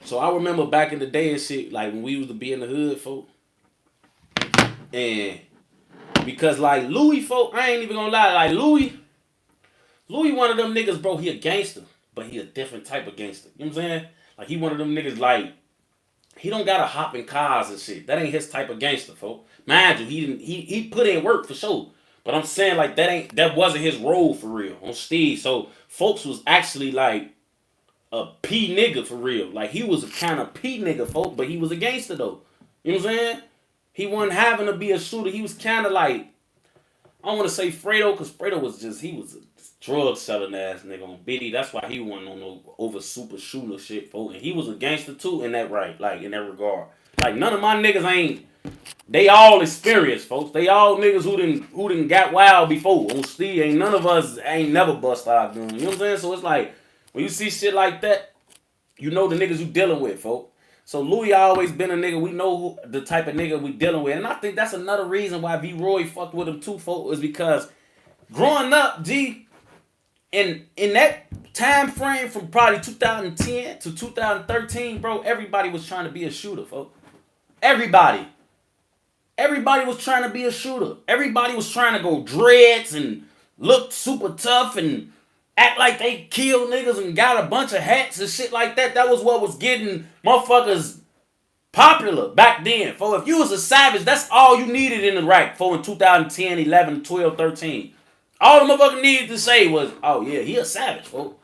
So I remember back in the day and shit, like when we used to be in the hood, folks. And because like Louie, folks, I ain't even gonna lie, like Louie one of them niggas, bro, he a gangster, but he a different type of gangster. You know what I'm saying? Like he one of them niggas, like, He don't gotta hop in cars and shit. That ain't his type of gangster, folks. Mind you, he put in work for sure. But I'm saying like that wasn't his role for real on Steve. So folks was actually like a P nigga for real. Like he was a kind of P nigga, folks, but he was a gangster though. You know what I'm saying? He wasn't having to be a shooter. He was kind of like, I don't want to say Fredo, because Fredo was he was a drug selling ass nigga on Biddy. That's why he wasn't on no over super shooter shit, folks. And he was a gangster too in that like in that regard. Like none of my niggas ain't. They all experienced, folks. They all niggas who didn't got wild before. On Steve, ain't none of us ain't never bust our gun. You know what I'm saying? So it's like when you see shit like that, you know the niggas you dealing with, folks. So Louie always been a nigga. We know the type of nigga we dealing with, and I think that's another reason why Vroy fucked with him too, folks, is because growing up, in that time frame from probably 2010 to 2013, bro, everybody was trying to be a shooter, folks. Everybody was trying to be a shooter. Everybody was trying to go dreads and look super tough and act like they killed niggas and got a bunch of hats and shit like that. That was what was getting motherfuckers popular back then. For if you was a savage, that's all you needed in the rack for in 2010, 11, 12, 13. All the motherfucker needed to say was, oh yeah, he a savage, folks.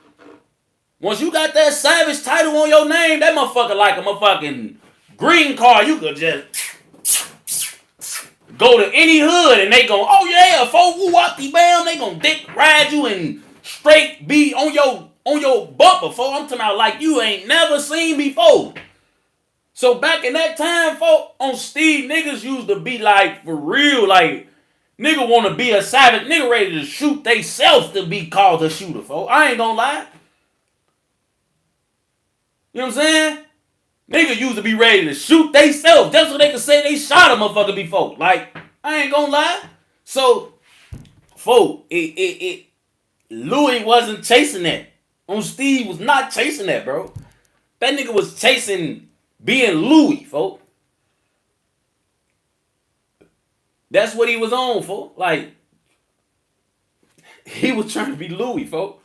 Once you got that savage title on your name, that motherfucker like a motherfucking green card. You could just go to any hood and they go, oh yeah, folks, woo wop bam, they gonna dick ride you and straight be on your bumper, folks. I'm talking about like you ain't never seen before. So back in that time, folks, on Steve, niggas used to be like, for real, like, nigga want to be a savage, nigga ready to shoot they self to be called a shooter, folks. I ain't gonna lie. You know what I'm saying? Nigga used to be ready to shoot they self just so they could say they shot a motherfucker before. Like, I ain't gonna lie. So, folks, Louie wasn't chasing that. On Steve was not chasing that, bro. That nigga was chasing being Louie, folks. That's what he was on, folks. Like, he was trying to be Louie, folks.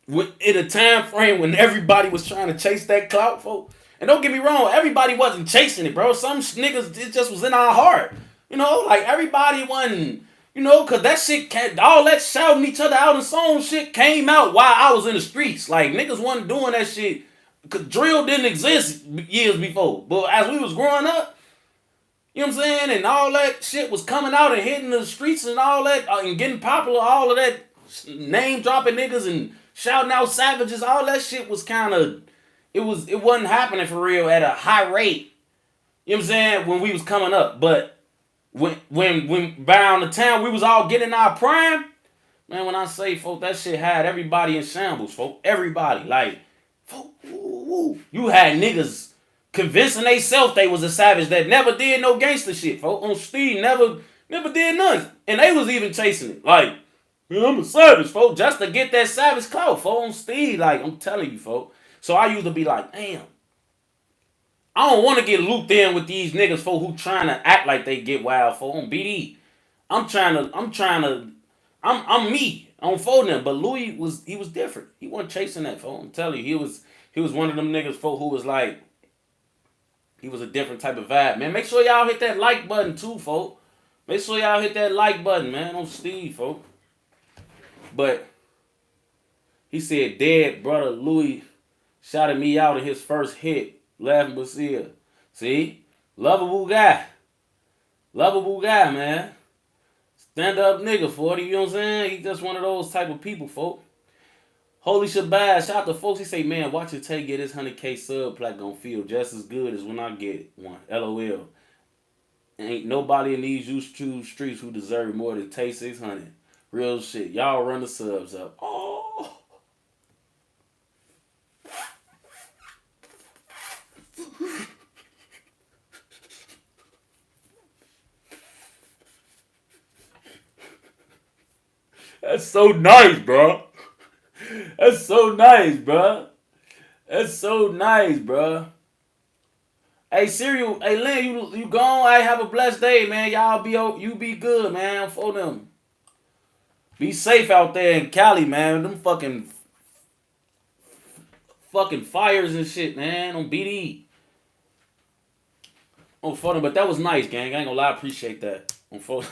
In a time frame when everybody was trying to chase that clout, folks. And don't get me wrong, everybody wasn't chasing it, bro. Some niggas, it just was in our heart. You know, like everybody wasn't, you know, because that shit, all that shouting each other out and song shit came out while I was in the streets. Like, niggas wasn't doing that shit, because drill didn't exist years before. But as we was growing up, you know what I'm saying, and all that shit was coming out and hitting the streets and all that, and getting popular, all of that name dropping niggas and shouting out savages, all that shit was kind of, it wasn't happening for real at a high rate. You know what I'm saying? When we was coming up. But when around the time we was all getting our prime, man, when I say, folks, that shit had everybody in shambles, folks. Everybody. Like, folks, you had niggas convincing theyself they was a savage that never did no gangster shit, folks. On Steve, never did nothing. And they was even chasing it. Like, man, I'm a savage, folks, just to get that savage clout, folks. On Steve, like, I'm telling you, folks. So I used to be like, damn, I don't want to get looped in with these niggas for who trying to act like they get wild for on BD. I'm me on for them. But Louie was different. He wasn't chasing that, folks. I'm telling you, he was one of them niggas, folks, who was like, he was a different type of vibe, man. Make sure y'all hit that like button too, folks. Make sure y'all hit that like button, man, on Steve, folks. But he said, dead brother Louie shouted me out in his first hit, laughing Babiez. See? Lovable guy, man. Stand up nigga, 40, you know what I'm saying? He just one of those type of people, folks. Holy Shabazz, shout out to folks. He say, man, watch it Tay get his 100K sub plaque gonna feel just as good as when I get one. LOL. Ain't nobody in these YouTube streets who deserve more than Tay 600. Real shit. Y'all run the subs up. Oh. That's so nice, bro. That's so nice, bro. That's so nice, bro. Hey, Serial. Hey, Lynn, you gone? Hey, have a blessed day, man. You be good, man. For them. Be safe out there in Cali, man. Them fucking fires and shit, man. On BD. On photo, but that was nice, gang. I ain't gonna lie, I appreciate that. On photo.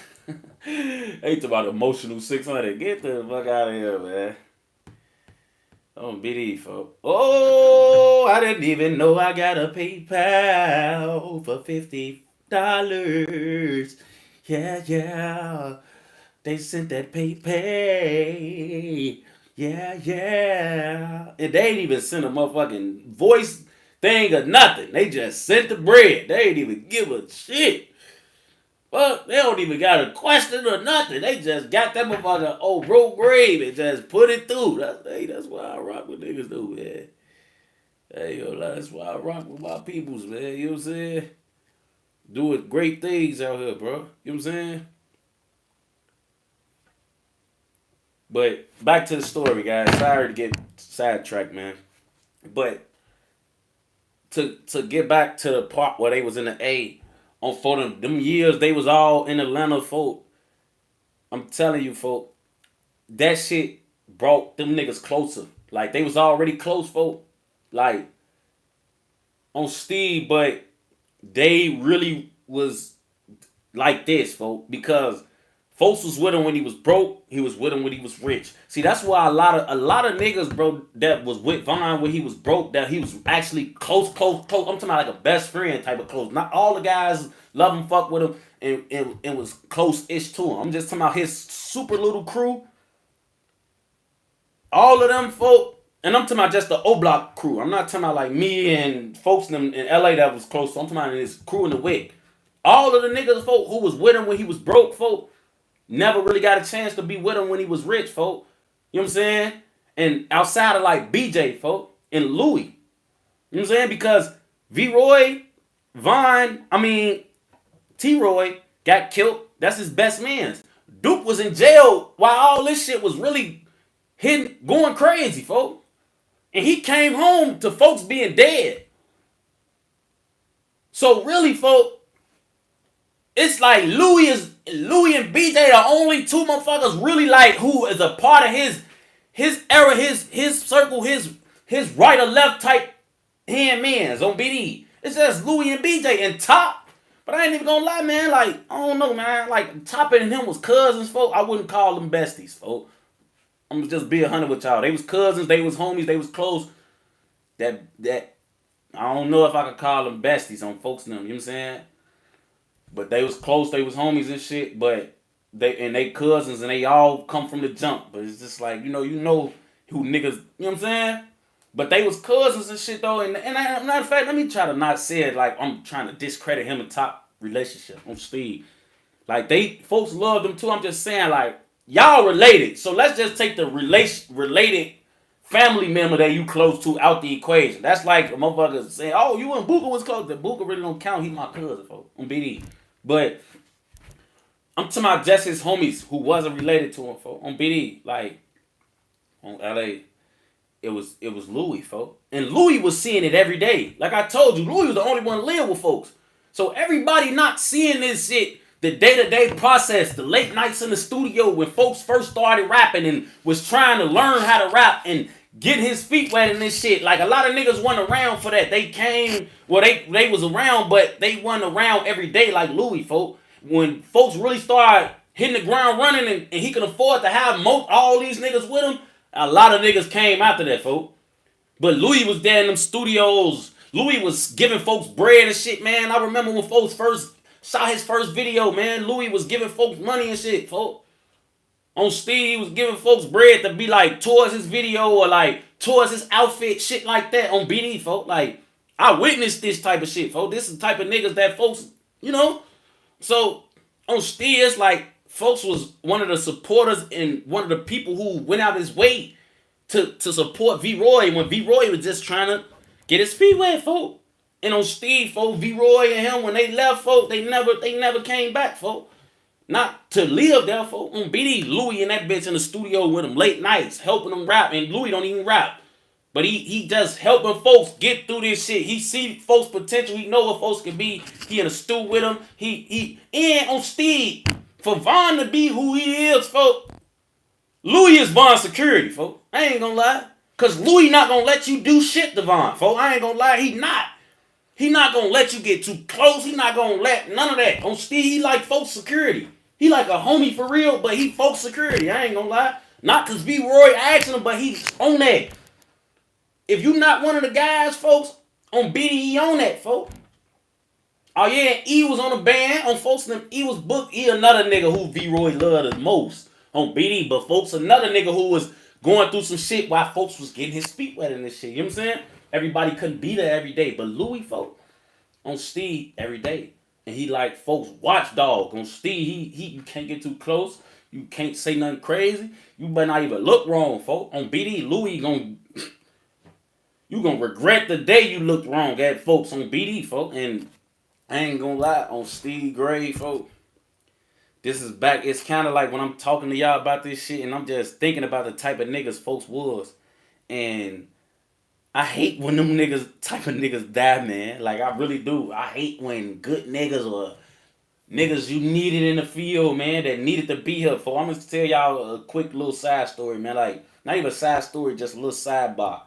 Ain't about emotional 600. Get the fuck out of here, man. On BD, folks. Oh, I didn't even know I got a PayPal for $50. Yeah, yeah. They sent that pay. Yeah, yeah. And they ain't even sent a motherfucking voice thing or nothing. They just sent the bread. They ain't even give a shit. Well, they don't even got a question or nothing. They just got that motherfucker old broke grave and just put it through. That's why I rock with niggas do, man. Hey, yo, that's why I rock with my peoples, man. You know what I'm saying? Doing great things out here, bro. You know what I'm saying? But back to the story, guys. Sorry to get sidetracked, man. But to get back to the part where they was in the A, on for them years they was all in Atlanta, folk. I'm telling you, folk, that shit brought them niggas closer. Like they was already close, folk. Like on Steve, but they really was like this, folk, because folks was with him when he was broke. He was with him when he was rich. See, that's why a lot of niggas, bro, that was with Vaughn when he was broke, that he was actually close. I'm talking about like a best friend type of close. Not all the guys love him, fuck with him, and was close-ish to him. I'm just talking about his super little crew. All of them folk, and I'm talking about just the Oblock crew. I'm not talking about like me and folks in LA that was close. I'm talking about his crew in the Wiic. All of the niggas, folk, who was with him when he was broke, folk, never really got a chance to be with him when he was rich, folk. You know what I'm saying? And outside of like BJ, folk, and Louie. You know what I'm saying? Because Vroy, T-Roy got killed. That's his best man's. Duke was in jail while all this shit was really going crazy, folk. And he came home to folks being dead. So really, folk, it's like Louie and BJ the only two motherfuckers really like who is a part of his era, his circle, his right or left type handmans on BD. It's just Louie and BJ and Top. But I ain't even gonna lie, man. Like, I don't know, man. Like, Top and him was cousins, folk. I wouldn't call them besties, folk. I'm gonna just be 100 with y'all. They was cousins, they was homies, they was close. That I don't know if I could call them besties on folks and them, you know what I'm saying? But they was close, they was homies and shit, but they cousins and they all come from the jump. But it's just like, you know who niggas, you know what I'm saying? But they was cousins and shit though, and matter of fact, let me try to not say it like I'm trying to discredit him and Top relationship on Steve. Like folks love them too. I'm just saying like y'all related. So let's just take the related family member that you close to out the equation. That's like a motherfucker saying, oh, you and Booker was close. That Booker really don't count. He my cousin, folks, on BD. But I'm talking about just his homies who wasn't related to him, folks, on BD. Like on LA, it was Louie, folks. And Louie was seeing it every day. Like I told you, Louie was the only one living with folks. So everybody not seeing this shit, the day-to-day process, the late nights in the studio when folks first started rapping and was trying to learn how to rap and get his feet wet in this shit. Like a lot of niggas wasn't around for that. They came, well, they was around, but they wasn't around every day like Louie, folks. When folks really started hitting the ground running and he could afford to have all these niggas with him, a lot of niggas came after that, folks. But Louie was there in them studios. Louie was giving folks bread and shit, man. I remember when folks first saw his first video, man. Louie was giving folks money and shit, folks. On Steve, he was giving folks bread to be like towards his video or like towards his outfit, shit like that on BD, folks. Like, I witnessed this type of shit, folks. This is the type of niggas that folks, you know. So, on Steve, it's like folks was one of the supporters and one of the people who went out his way to support Vroy when Vroy was just trying to get his feet wet, folks. And on Steve, folks, Vroy and him, when they left, folks, they never came back, folks. Not to live there, folks. On BD, Louie and that bitch in the studio with him late nights, helping them rap. And Louie don't even rap. But he just helping folks get through this shit. He see folks' potential. He know what folks can be. He in a stew with them. And on Steve, for Vaughn to be who he is, folks, Louie is Vaughn's security, folks. I ain't gonna lie. Because Louie not gonna let you do shit to Vaughn, folks. I ain't gonna lie, he not. He not gonna let you get too close. He not gonna let none of that. On Steve, he like folks security. He like a homie for real, but he folks security. I ain't gonna lie. Not cause Vroy asking him, but he's on that. If you not one of the guys, folks, on BD, he on that, folks. Oh yeah, E was on the band. On folks, E was booked. He another nigga who Vroy loved the most on BD, but folks, another nigga who was going through some shit while folks was getting his feet wet in this shit. You know what I'm saying? Everybody couldn't be there every day, but Louie, folks, on Steve every day. And he like folks watchdog. On Steve, he you can't get too close. You can't say nothing crazy. You better not even look wrong, folks. On BD, Louie you gonna regret the day you looked wrong at folks on BD, folks. And I ain't gonna lie, on Steve Gray, folks. This is back. It's kind of like when I'm talking to y'all about this shit, and I'm just thinking about the type of niggas folks was, and I hate when them type of niggas die, man. Like, I really do. I hate when good niggas or niggas you needed in the field, man, that needed to be here for. I'm going to tell y'all a quick little side story, man. Like, not even a side story, just a little sidebar.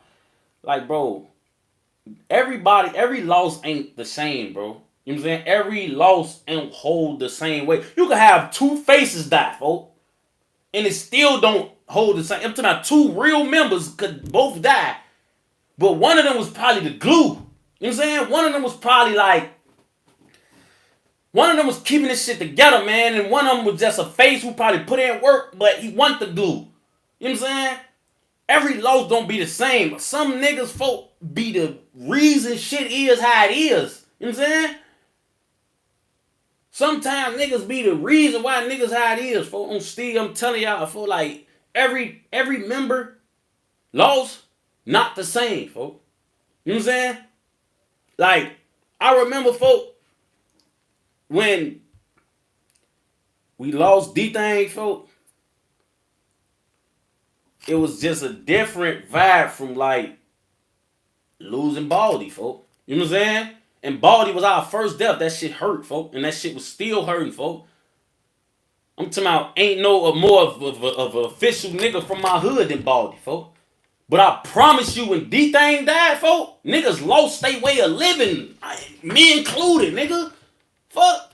Like, bro, every loss ain't the same, bro. You know what I'm saying? Every loss ain't hold the same way. You can have two faces die, folks, and it still don't hold the same. I'm talking about two real members could both die. But one of them was probably the glue. You know what I'm saying? One of them was probably like, one of them was keeping this shit together, man. And one of them was just a face who probably put in work, but he want the glue. You know what I'm saying? Every loss don't be the same. Some niggas folk be the reason shit is how it is. You know what I'm saying? Sometimes niggas be the reason why niggas how it is. Folk on Steve, I'm telling y'all, I feel like every member lost. Not the same, folks. You know what I'm saying? Like, I remember, folks, when we lost D-Thing, folks, it was just a different vibe from, like, losing Baldy, folks. You know what I'm saying? And Baldy was our first death. That shit hurt, folks. And that shit was still hurting, folks. I'm talking about ain't no more of an official nigga from my hood than Baldy, folks. But I promise you, when D-Thing died, folks, niggas lost their way of living. Me included, nigga. Fuck.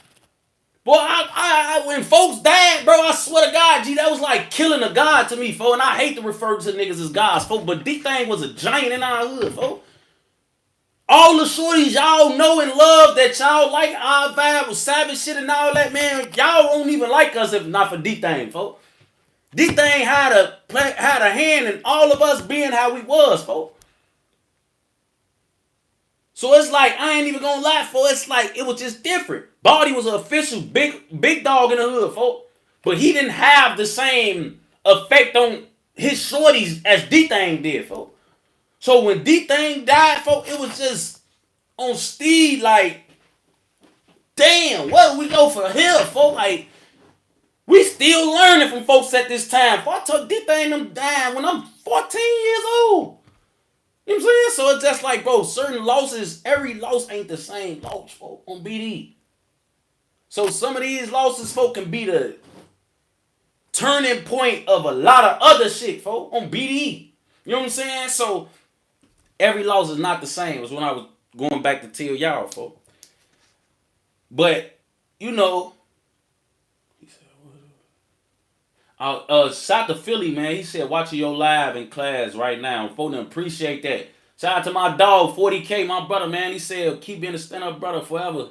Boy, when folks died, bro, I swear to God, G, that was like killing a god to me, folks. And I hate to refer to niggas as gods, folks, but D-Thing was a giant in our hood, folks. All the shorties y'all know and love that y'all like our vibe with savage shit and all that, man, y'all won't even like us if not for D-Thing, folks. D-Thing had a hand in all of us being how we was, folks. So it's like, I ain't even gonna lie, folks. It's like, it was just different. Baldy was an official big dog in the hood, folks. But he didn't have the same effect on his shorties as D-Thing did, folks. So when D-Thing died, folks, it was just on Steve, like, damn, where do we go for here, folks? Like, we still learning from folks at this time. I told D-Thing them dying when I'm 14 years old. You know what I'm saying? So it's just like, bro, certain losses, every loss ain't the same loss, folks, on BD. So some of these losses, folks, can be the turning point of a lot of other shit, folks, on BD. You know what I'm saying? So every loss is not the same. It's when I was going back to tell y'all, folks. But, you know, shout to Philly, man. He said, watching your live in class right now. For them, appreciate that. Shout out to my dog, 40K, my brother, man. He said, keep being a stand-up brother forever.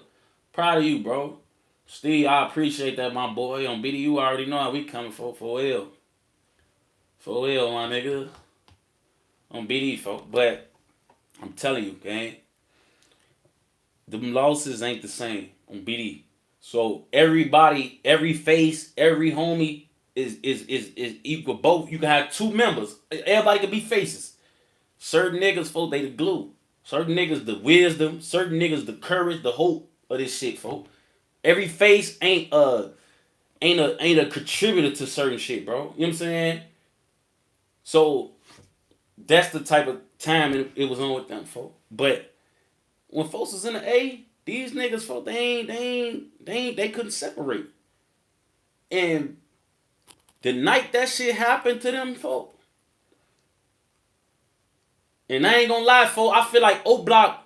Proud of you, bro. Steve, I appreciate that, my boy. On BD, you already know how we coming for L. For L, my nigga. On BD, folks. But I'm telling you, gang, them losses ain't the same on BD. So everybody, every face, every homie, is equal. Both you can have two members. Everybody can be faces. Certain niggas, folks, they the glue. Certain niggas the wisdom. Certain niggas the courage, the hope of this shit, folks. Every face ain't a contributor to certain shit, bro. You know what I'm saying? So that's the type of time it was on with them, folks. But when folks was in the A, these niggas, folks, they couldn't separate. And the night that shit happened to them, folks, and I ain't gonna lie, folks, I feel like Oblock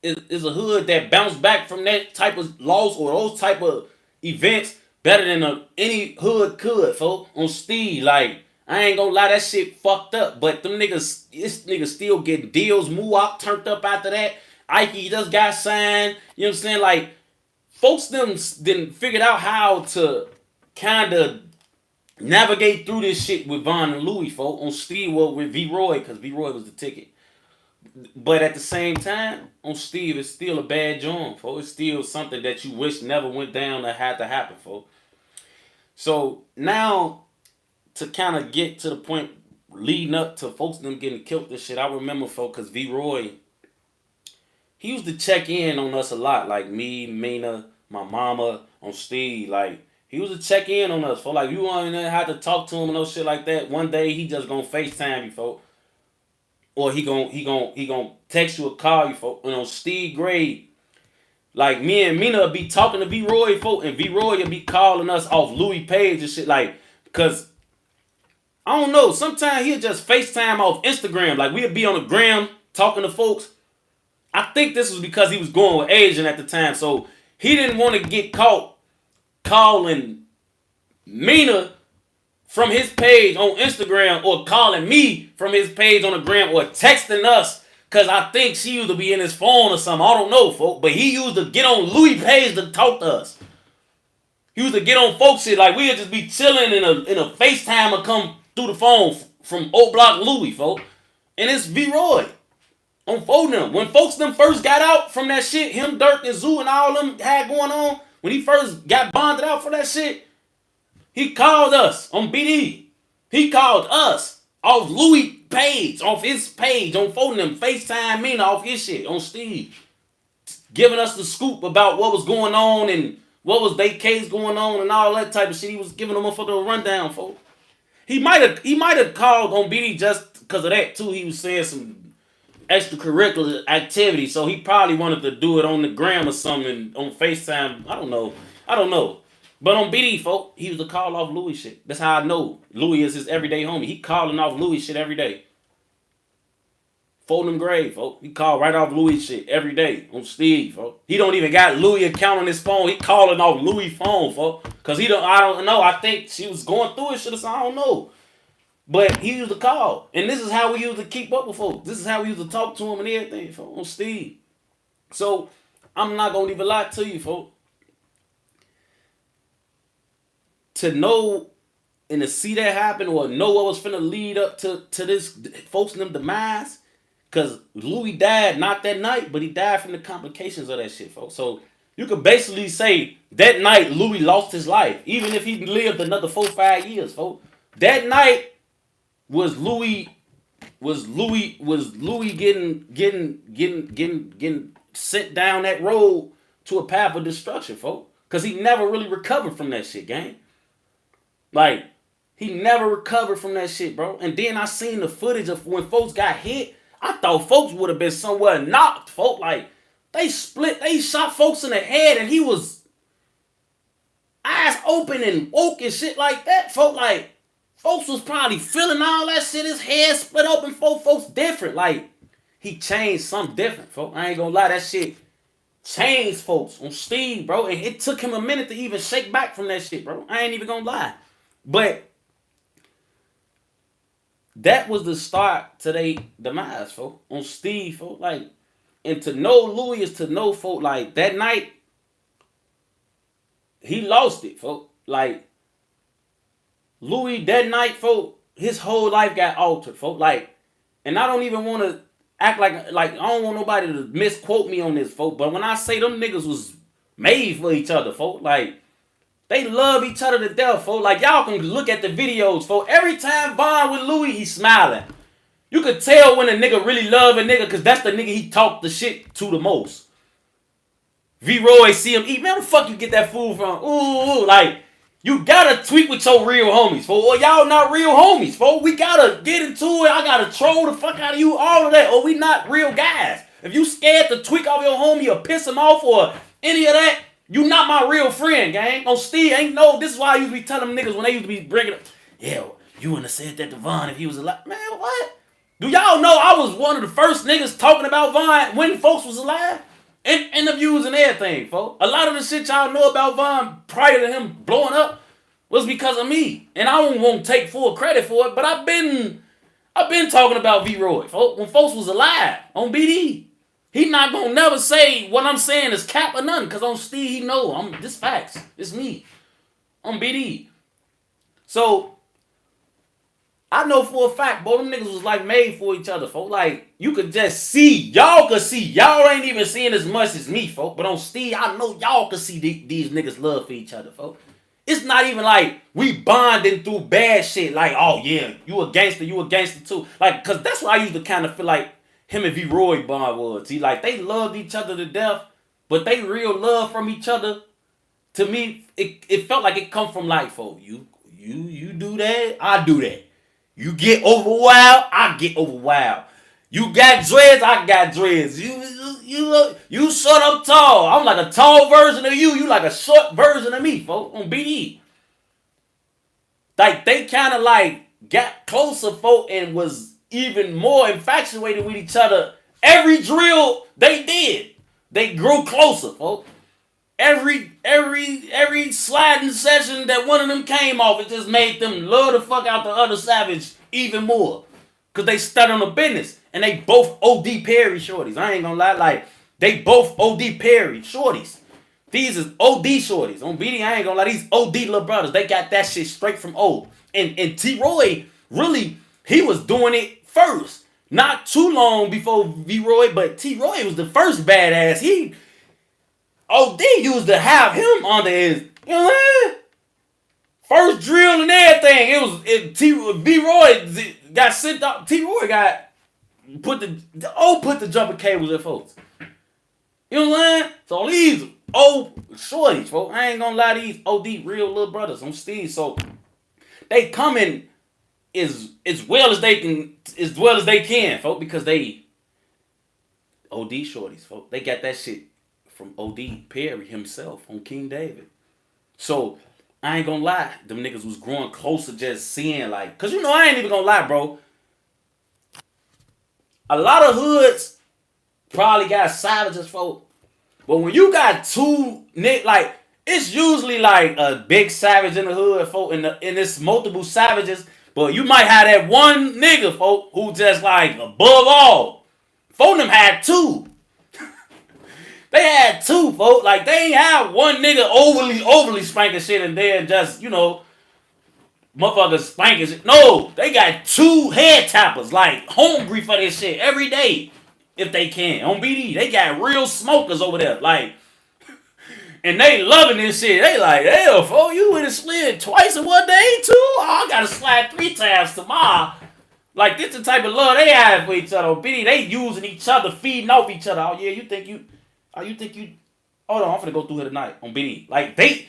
is a hood that bounced back from that type of loss or those type of events better than any hood could, folks. On Steve, like, I ain't gonna lie, that shit fucked up. But this nigga still getting deals. Muwop turned up after that. Ike just got signed. You know what I'm saying? Like, folks them didn't figure out how to kind of navigate through this shit with Von and Louie, folks. On Steve, well, with Vroy, because Vroy was the ticket. But at the same time, on Steve, it's still a bad joint, folks. It's still something that you wish never went down or had to happen, folks. So now, to kind of get to the point leading up to folks them getting killed this shit, I remember, folks, because Vroy, he used to check in on us a lot, like me, Mina, my mama, on Steve, like, he used to check in on us, folks. Like, you want to have to talk to him and no shit like that. One day, he just gonna FaceTime you, folks. Or he gon' text you or call you, folks. And on Steve grade, like, me and Mina will be talking to Vroy, folks, and Vroy will be calling us off Louie page and shit, like, because, I don't know, sometimes he'll just FaceTime off Instagram. Like, we'll be on the gram talking to folks. I think this was because he was going with Asian at the time, so he didn't want to get caught calling Mina from his page on Instagram or calling me from his page on the gram or texting us because I think she used to be in his phone or something. I don't know, folks. But he used to get on Louie page to talk to us. He used to get on folks shit. Like, we'd just be chilling in a FaceTime or come through the phone from Oblock Louie, folks. And it's Vroy on phone them. When folks them first got out from that shit, him, Dirk, and Zoo and all them had going on, when he first got bonded out for that shit, he called us on BD. He called us off Louie page, off his page, on phone them, FaceTime Mina off his shit, on Steve. Giving us the scoop about what was going on and what was they case going on and all that type of shit. He was giving them a fucking rundown, folks. He might have called on BD just because of that, too. He was saying some extracurricular activity, so he probably wanted to do it on the gram or something, on FaceTime. I don't know. But on BD, folks, he was to call off Louie shit. That's how I know Louie is his everyday homie. He calling off Louie shit every day. Folding grave, folks. He called right off Louie shit every day on Steve, folks. He don't even got Louie account on his phone. He calling off Louie phone, folks. Because I don't know. I think she was going through it, shit or something. I don't know. But he used to call. And this is how we used to keep up with folks. This is how we used to talk to him and everything, folks, on Steve. So, I'm not going to even lie to you, folks. To know and to see that happen or know what was finna lead up to this folks in them demise, because Louie died not that night, but he died from the complications of that shit, folks. So you could basically say that night Louie lost his life, even if he lived another 4-5 years, folks. That night was Louie getting sent down that road to a path of destruction, folks. Because he never really recovered from that shit, gang. Like, he never recovered from that shit, bro. And then I seen the footage of when folks got hit. I thought folks would have been somewhere knocked, folks. Like, they shot folks in the head and he was eyes open and woke and shit like that, folks. Like, folks was probably feeling all that shit. His head split open, folks different. Like, he changed something different, folks. I ain't gonna lie, that shit changed folks on Steve, bro. And it took him a minute to even shake back from that shit, bro. I ain't even gonna lie. But that was the start to their demise, folks. On Steve, folks. Like, and to know Louie is to know, folks, like, that night, he lost it, folks. Like, Louie, that night, folks, his whole life got altered, folks. Like, and I don't even want to act like I don't want nobody to misquote me on this, folks. But when I say them niggas was made for each other, folks, like, they love each other to death, folks. Like, y'all can look at the videos, folks. Every time Von with Louie, he's smiling. You could tell when a nigga really love a nigga because that's the nigga he talk the shit to the most. Vroy see him eat. Man, where the fuck you get that food from? Ooh, like, you gotta tweet with your real homies, folks. Or y'all not real homies, folks. We gotta get into it. I gotta troll the fuck out of you, all of that. Or we not real guys. If you scared to tweak off your homie or piss him off or any of that, you not my real friend, gang. On Steve, ain't no. This is why I used to be telling them niggas when they used to be bringing up, yeah, you wouldn't have said that to Von if he was alive. Man, what? Do y'all know I was one of the first niggas talking about Von when folks was alive? Interviews and everything, folks. A lot of the shit y'all know about Von prior to him blowing up was because of me. And I won't take full credit for it, but I've been talking about Vroy, folks, when folks was alive on BD. He not gonna never say what I'm saying is cap or nothing, cause on Steve he know this facts. It's me on BD. So I know for a fact both them niggas was like made for each other, folks. Like you could just see, y'all could see. Y'all ain't even seeing as much as me, folks. But on Steve, I know y'all could see these niggas love for each other, folks. It's not even like we bonding through bad shit. Like, oh yeah, you a gangster too. Like, cause that's what I used to kind of feel like him and Vroy bond was. See, like they loved each other to death, but they real love from each other. To me, it felt like it come from like, folks, you do that, I do that. You get over wild, I get over wild. You got dreads, I got dreads. You short, I'm tall. I'm like a tall version of you. You like a short version of me, folks, on BE. Like they kind of like got closer, folks, and was even more infatuated with each other. Every drill they did, they grew closer, folks. Every sliding session that one of them came off, it just made them love the fuck out the other savage even more. Cause they studied on the business. And they both OD Perry shorties. I ain't gonna lie, like they both OD Perry shorties. These is OD shorties. On BD, I ain't gonna lie, these OD little brothers, they got that shit straight from old. And T-Roy, really, he was doing it first. Not too long before V-Roy, but T-Roy was the first badass. OD used to have him under his, you know what I mean? First drill and everything. V-Roy got sent up. T-Roy got put the jumper cables in folks. You know what I'm saying? So these old shorties, folks, I ain't gonna lie, these OD real little brothers on Steve. So they coming as well as they can, folks, because they OD shorties, folks. They got that shit from OD Perry himself on King David. So I ain't gonna lie, them niggas was growing closer just seeing like, cause you know I ain't even gonna lie, bro. A lot of hoods probably got savages, folks. But when you got two like it's usually like a big savage in the hood, folks, and it's multiple savages, but you might have that one nigga, folks, who just like above all. Folk them had two. They had two, folks. Like, they ain't have one nigga overly spanking shit and then just, you know, motherfuckers spanking shit. No, they got two head tappers, like, hungry for this shit every day, if they can. On BD, they got real smokers over there, like, and they loving this shit. They like, hell, folks, you would have slid twice in one day, too? Oh, I gotta slide 3 times tomorrow. Like, this the type of love they have for each other. On BD, they using each other, feeding off each other. Oh, yeah, you think you hold on, I'm finna go through here tonight on BD. Like they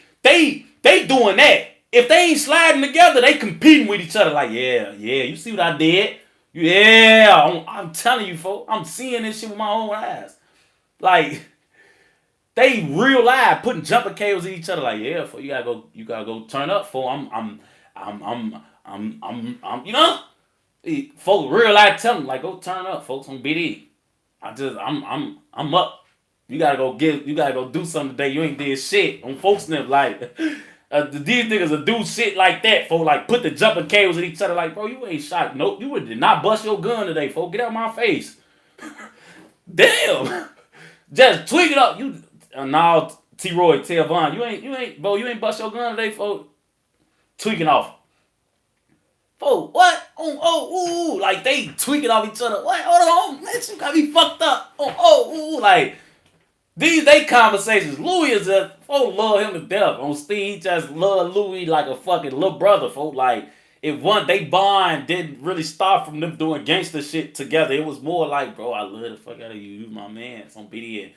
doing that. If they ain't sliding together, they competing with each other. Like, yeah, you see what I did? Yeah, I'm telling you, folks, I'm seeing this shit with my own eyes. Like, they real live putting jumper cables in each other. Like, yeah, folks, you gotta go turn up, folks. I'm you know? Folks real life tell them, like, go turn up, folks, on BD. I'm up. You gotta go do something today. You ain't did shit on folks them like these niggas will do shit like that, folks. Like put the jumping cables at each other. Like, bro, you ain't shot. Nope, you did not bust your gun today, folks. Get out of my face. Damn. Just tweak it up. You now T-Roy tell Von, you ain't bust your gun today, folks. Tweaking off. Folks, what? Oh, ooh, like they tweaking off each other. What? Hold on, man, you got me fucked up. Ooh, like. These they conversations. Louie is a folks love him to death. On Steve just love Louie like a fucking little brother, folks. Like if they bond didn't really start from them doing gangster shit together. It was more like, bro, I love the fuck out of you. You my man. On BD.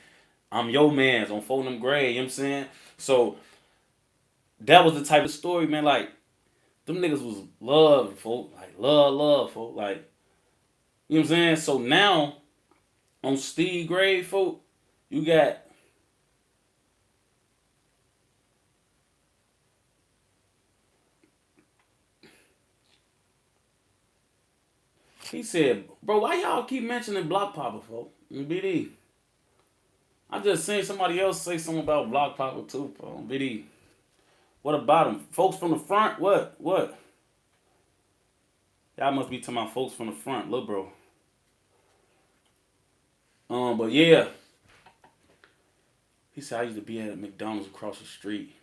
I'm your man. On phone them gray. You know what I'm saying? So that was the type of story, man. Like them niggas was love, folks. Like love, folks. Like you know what I'm saying? So now on Steve grave, folks. You got he said, bro, why y'all keep mentioning Block Papa, folks? BD. I just seen somebody else say something about Block Papa too, bro. BD. What about him? Folks from the front? What? What? Y'all must be talking about folks from the front, little bro. But yeah. He said I used to be at McDonald's across the street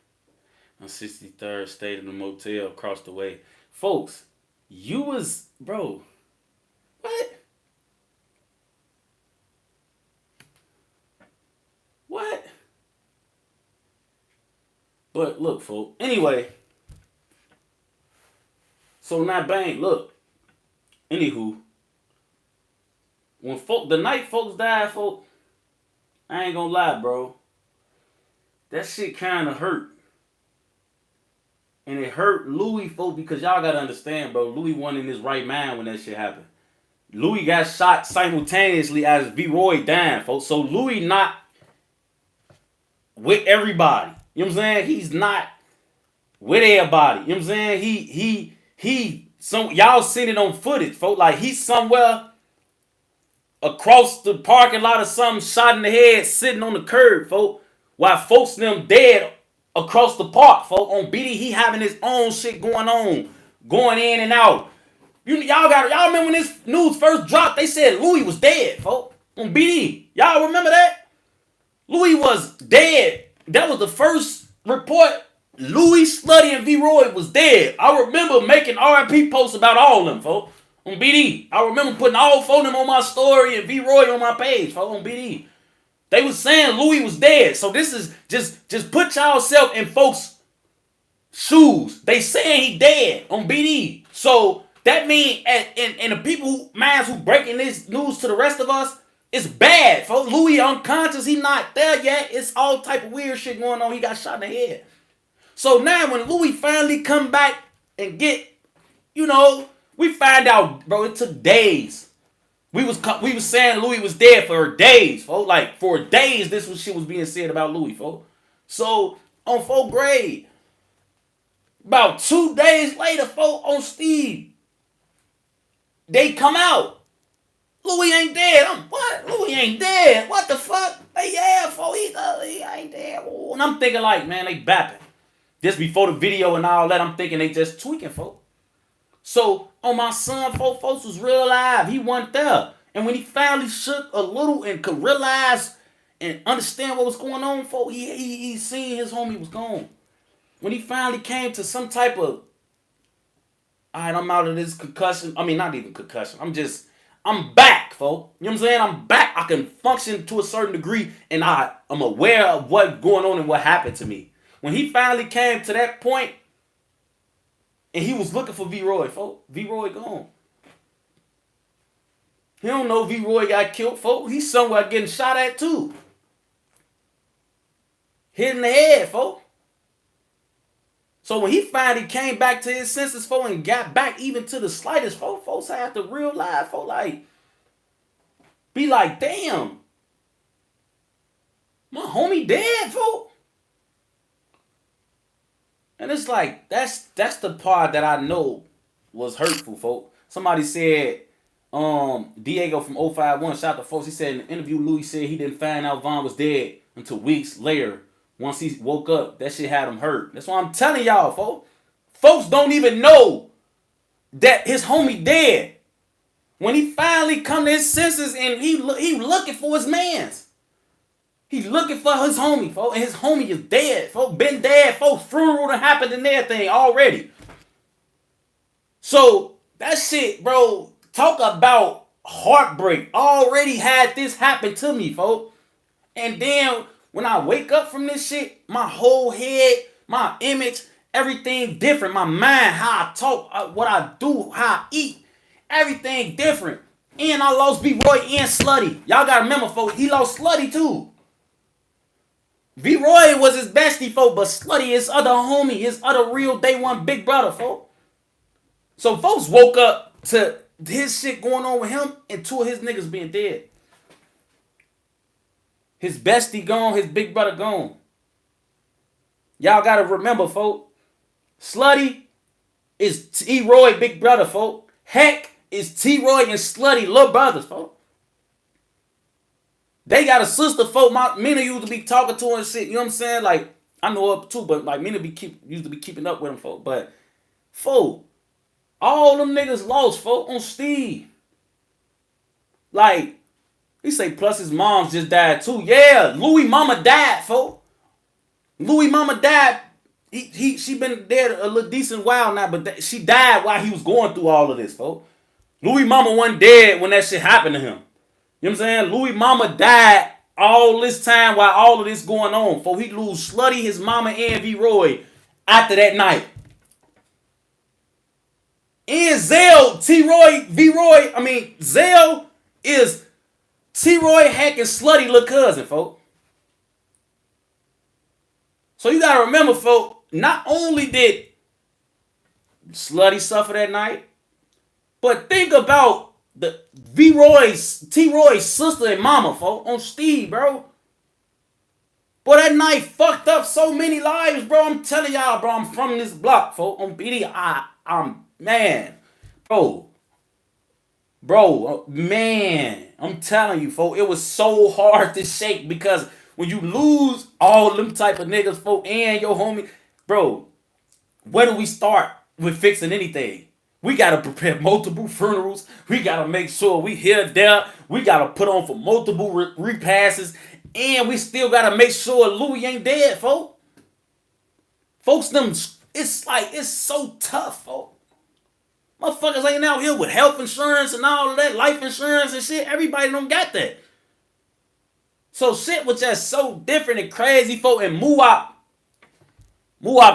on 63rd, stayed in the motel across the way. Folks, you was, bro, what? What? But look, folks, anyway, so now bang, look, anywho, when the night folks died, folks, I ain't gonna lie, bro, that shit kind of hurt. And it hurt Louie, folks, because y'all gotta understand, bro, Louie wasn't in his right mind when that shit happened. Louie got shot simultaneously as Vroy dying, folks. So Louie not with everybody. You know what I'm saying? He's not with everybody. You know what I'm saying? Y'all seen it on footage, folks. Like he's somewhere across the parking lot or something, shot in the head, sitting on the curb, folks. While folks them dead across the park, folks. On BD, he having his own shit going on, going in and out. Y'all remember when this news first dropped? They said Louie was dead, folks. On BD. Y'all remember that? Louie was dead. That was the first report. Louie, Slutty, and Vroy was dead. I remember making RIP posts about all of them, folks. On BD. I remember putting all four of them on my story and Vroy on my page, folks. On BD. They was saying Louie was dead. So this is just put yourself in folks' shoes. They saying he dead on BD. So that mean, and the people minds who breaking this news to the rest of us, it's bad, folks. Louie unconscious, he not there yet. It's all type of weird shit going on. He got shot in the head. So now when Louie finally come back and get, we find out, bro, it took days. We was saying Louie was dead for days, folks. Like for days, this was shit was being said about Louie, folks. So on 4th grade, about 2 days later, folks, on Steve, they come out. Louie ain't dead. What? Louie ain't dead. What the fuck? Hey, yeah, folks, he ain't dead. And I'm thinking like, man, they bapping. Just before the video and all that, I'm thinking they just tweaking, folks. So on my son, folks was real alive. He wasn't there. And when he finally shook a little and could realize and understand what was going on, folks, he seen his homie was gone. When he finally came to some type of, all right, I'm out of this concussion. I mean, not even concussion. I'm back, folks. You know what I'm saying? I'm back. I can function to a certain degree, and I'm aware of what's going on and what happened to me. When he finally came to that point, and he was looking for Vroy, folks, Vroy gone. He don't know Vroy got killed, folks. He's somewhere getting shot at, too. Hit in the head, folks. So when he finally came back to his senses, folks, and got back even to the slightest, folks had to realize, folks, like, be like, damn, my homie dead, folks. And it's like, that's the part that I know was hurtful, folks. Somebody said, Diego from 051, shout out to folks, he said in the interview, Louie said he didn't find out Von was dead until weeks later. Once he woke up, that shit had him hurt. That's why I'm telling y'all, folks. Folks don't even know that his homie dead. When he finally come to his senses and he looking for his mans. He's looking for his homie, folks. And his homie is dead, folks. Been dead, folks. Funeral done happened and everything already. So, that shit, bro, talk about heartbreak. Already had this happen to me, folks. And then when I wake up from this shit, my whole head, my image, everything different. My mind, how I talk, what I do, how I eat, everything different. And I lost Vroy and Slutty. Y'all gotta remember, folks, he lost Slutty too. Vroy was his bestie, folks, but Slutty is other homie, his other real day one big brother, folks. So folks woke up to his shit going on with him and 2 of his niggas being dead. His bestie gone, his big brother gone. Y'all gotta remember, folks. Slutty is T-Roy big brother, folks. Heck is T-Roy and Slutty little brothers, folks. They got a sister, folk. Mina used to be talking to her and shit. You know what I'm saying? Like, I know her too, but like Mina used to be keeping up with them, folk. But folk, all them niggas lost, folk, on Steve. Like, he say plus his mom's just died too. Yeah, Louie mama died, folk. Louie mama died. She been dead a little decent while now, but she died while he was going through all of this, folks. Louie mama wasn't dead when that shit happened to him. You know what I'm saying? Louie mama died all this time while all of this going on. For he lose Slutty, his mama, and Vroy after that night. And Zell, T-Roy, V-Roy, Zell is T-Roy hacking Slutty little cousin, folks. So you gotta remember, folks, not only did Slutty suffer that night, but think about the T-Roy's sister and mama, folks, on Steve, bro. Boy, that night fucked up so many lives, bro. I'm telling y'all, bro, I'm from this block, folks. On BD, I'm, man, man, I'm telling you, folks, it was so hard to shake because when you lose all them type of niggas, folk, and your homie, bro, where do we start with fixing anything? We gotta prepare multiple funerals. We gotta make sure we here, there. We gotta put on for multiple repasses, and we still gotta make sure Louie ain't dead, folk. Folks, it's so tough, folk. Motherfuckers ain't out here with health insurance and all of that, life insurance and shit. Everybody don't got that. So shit was just so different and crazy, folk. And Muwop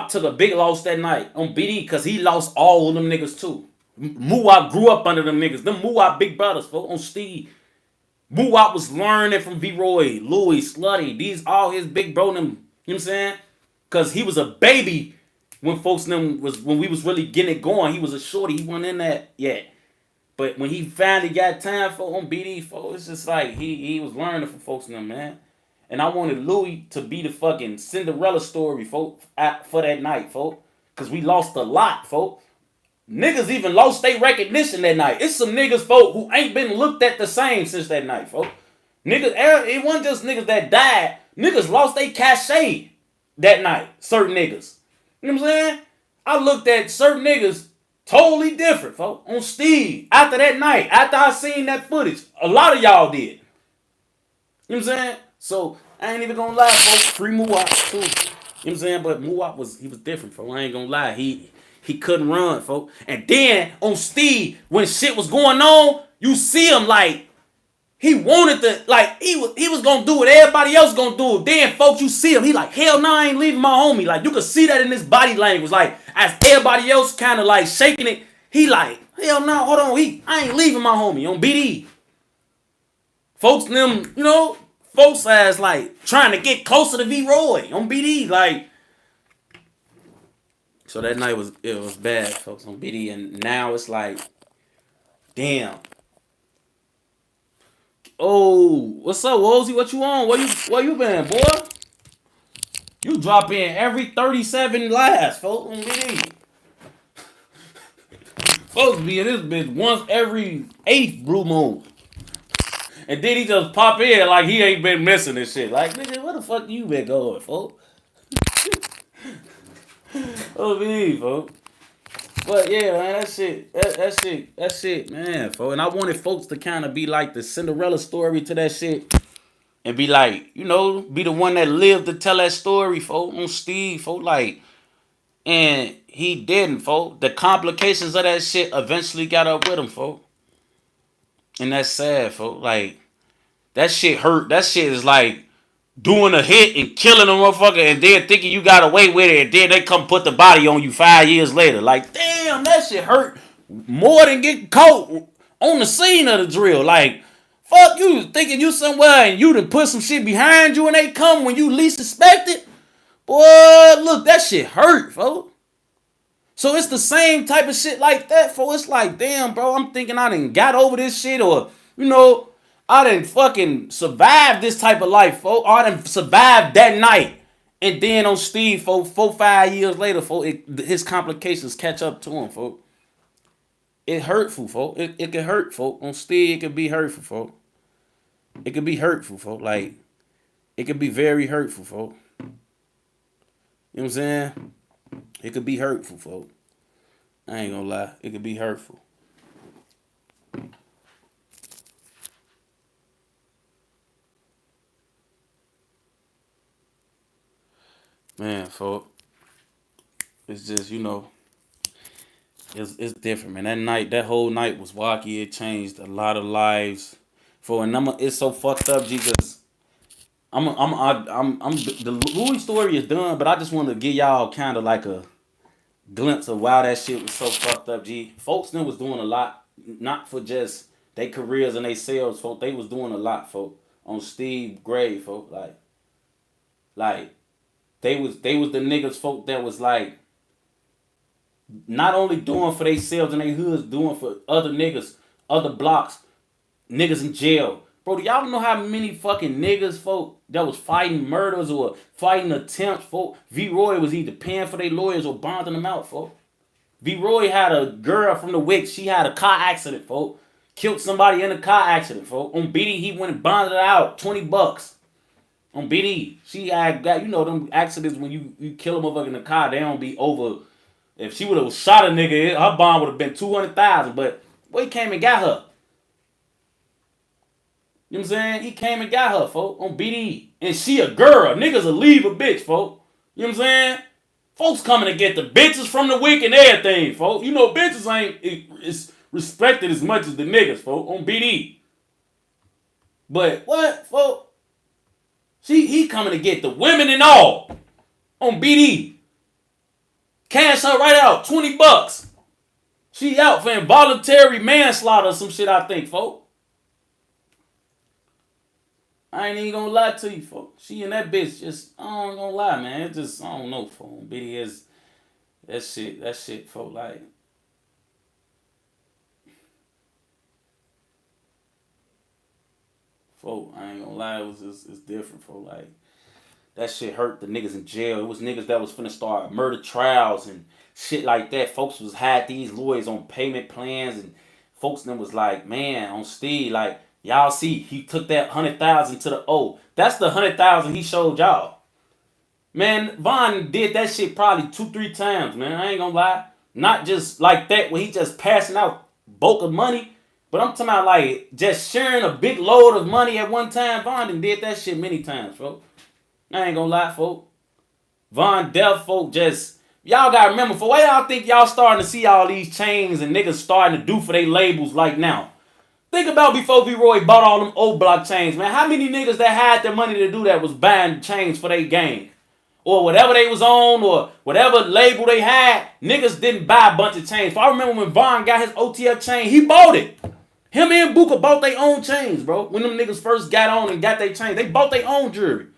took a big loss that night on BD because he lost all of them niggas too. Muwop grew up under them niggas. Them Muwop big brothers, folk, on Steve. Muwop was learning from Vroy, Louie, Slutty. These all his big bro them, you know what I'm saying? Because he was a baby when when we was really getting it going. He was a shorty. He wasn't in that yet. But when he finally got time for on BD, folks, it's just like he was learning from folks in them, man. And I wanted Louie to be the fucking Cinderella story, folks, for that night, folks. Because we lost a lot, folks. Niggas even lost their recognition that night. It's some niggas, folks, who ain't been looked at the same since that night, folks. Niggas, it wasn't just niggas that died. Niggas lost their cachet that night. Certain niggas. You know what I'm saying? I looked at certain niggas totally different, folks. On Steve, after that night, after I seen that footage, a lot of y'all did. You know what I'm saying? So, I ain't even gonna lie, folks. Free Muwop, too. You know what I'm saying? But Muwop was different, folks. I ain't gonna lie. He couldn't run, folks. And then, on Steve, when shit was going on, you see him like, he wanted to, like, he was gonna do what everybody else gonna do. Then, folks, you see him, he like, hell no, I ain't leaving my homie. Like, you could see that in his body language. Like, as everybody else kind of like shaking it, he like, hell no, hold on, I ain't leaving my homie on BD. Folks, them, you know, folks as like trying to get closer to Vroy on BD, like. So that night it was bad, folks, on BD, and now it's like, damn. Oh, what's up, Wozy? What you on? Where you been, boy? You drop in every 37 lives, folks, on BD. Folks be in this bitch once every 8th blue moon. And then he just pop in like he ain't been missing this shit. Like, nigga, where the fuck you been going, folks? Oh, BD, folks. But yeah, man, that shit, man, folks. And I wanted folks to kind of be like the Cinderella story to that shit. And be like, you know, be the one that lived to tell that story, folks, on Steve, folks, like, and he didn't, folks. The complications of that shit eventually got up with him, folks. And that's sad, folks. Like, that shit hurt. That shit is like doing a hit and killing a motherfucker and then thinking you got away with it and then they come put the body on you 5 years later. Like, damn, that shit hurt more than getting caught on the scene of the drill. Like, fuck you, thinking you somewhere and you done put some shit behind you and they come when you least expect it. Boy, look, that shit hurt, folks. So it's the same type of shit like that, folks. It's like, damn, bro, I'm thinking I done got over this shit or, you know, I done fucking survived this type of life, folks. I done survived that night. And then on Steve, folks, 4-5 years later, folks, his complications catch up to him, folks. It hurtful, folks. It can hurt, folks. On Steve, it can be hurtful, folks. It could be hurtful, folk. Like, it could be very hurtful, folk. You know what I'm saying? It could be hurtful, folk. I ain't gonna lie. It could be hurtful. Man, folk. It's just, it's different, man. That whole night was wacky. It changed a lot of lives. It's so fucked up, G, because the Louie story is done, but I just want to give y'all kind of like a glimpse of why that shit was so fucked up, G. Folks then was doing a lot, not for just their careers and their sales, folk. They was doing a lot, folk, on Steve grave, folk. Like they was the niggas, folk, that was like not only doing for themselves and they hoods, doing for other niggas, other blocks, niggas in jail. Bro, do y'all know how many fucking niggas, folk, that was fighting murders or fighting attempts, folk? Vroy was either paying for their lawyers or bonding them out, folk. Vroy had a girl from the Wiic. She had a car accident, folk. Killed somebody in a car accident, folk. On BD, he went and bonded her out, $20. On BD, she had got, them accidents when you kill a motherfucker in the car, they don't be over. If she would have shot a nigga, her bond would have been 200,000. But he came and got her. You know what I'm saying? He came and got her, folk, on BD. And she a girl. Niggas will leave a bitch, folk. You know what I'm saying? Folks coming to get the bitches from the Wiic and everything, folk. Bitches ain't it's respected as much as the niggas, folk, on BD. But what, folk? He coming to get the women and all on BD. Cash her right out, $20. She out for involuntary manslaughter or some shit, I think, folk. I ain't even gonna lie to you, folks. She and that bitch just, I ain't gonna lie, man. It just, I don't know, folks. Babiez, that shit, folks, like. Folks, I ain't gonna lie, it's different, folks. Like, that shit hurt the niggas in jail. It was niggas that was finna start murder trials and shit like that. Folks had these lawyers on payment plans and folks then was like, man, on Steve, like, y'all see, he took that 100,000 to the O. That's the 100,000 he showed y'all. Man, Von did that shit probably 2-3 times, man. I ain't gonna lie. Not just like that where he just passing out bulk of money. But I'm talking about like just sharing a big load of money at one time. Von did that shit many times, folks. I ain't gonna lie, folk. Von Death, folk, just y'all gotta remember, for what y'all think y'all starting to see all these chains and niggas starting to do for their labels like now. Think about before Vroy bought all them Oblock chains, man. How many niggas that had the money to do that was buying chains for their gang? Or whatever they was on, or whatever label they had, niggas didn't buy a bunch of chains. So I remember when Von got his OTF chain, he bought it. Him and Buka bought their own chains, bro. When them niggas first got on and got their chains, they bought their own jewelry.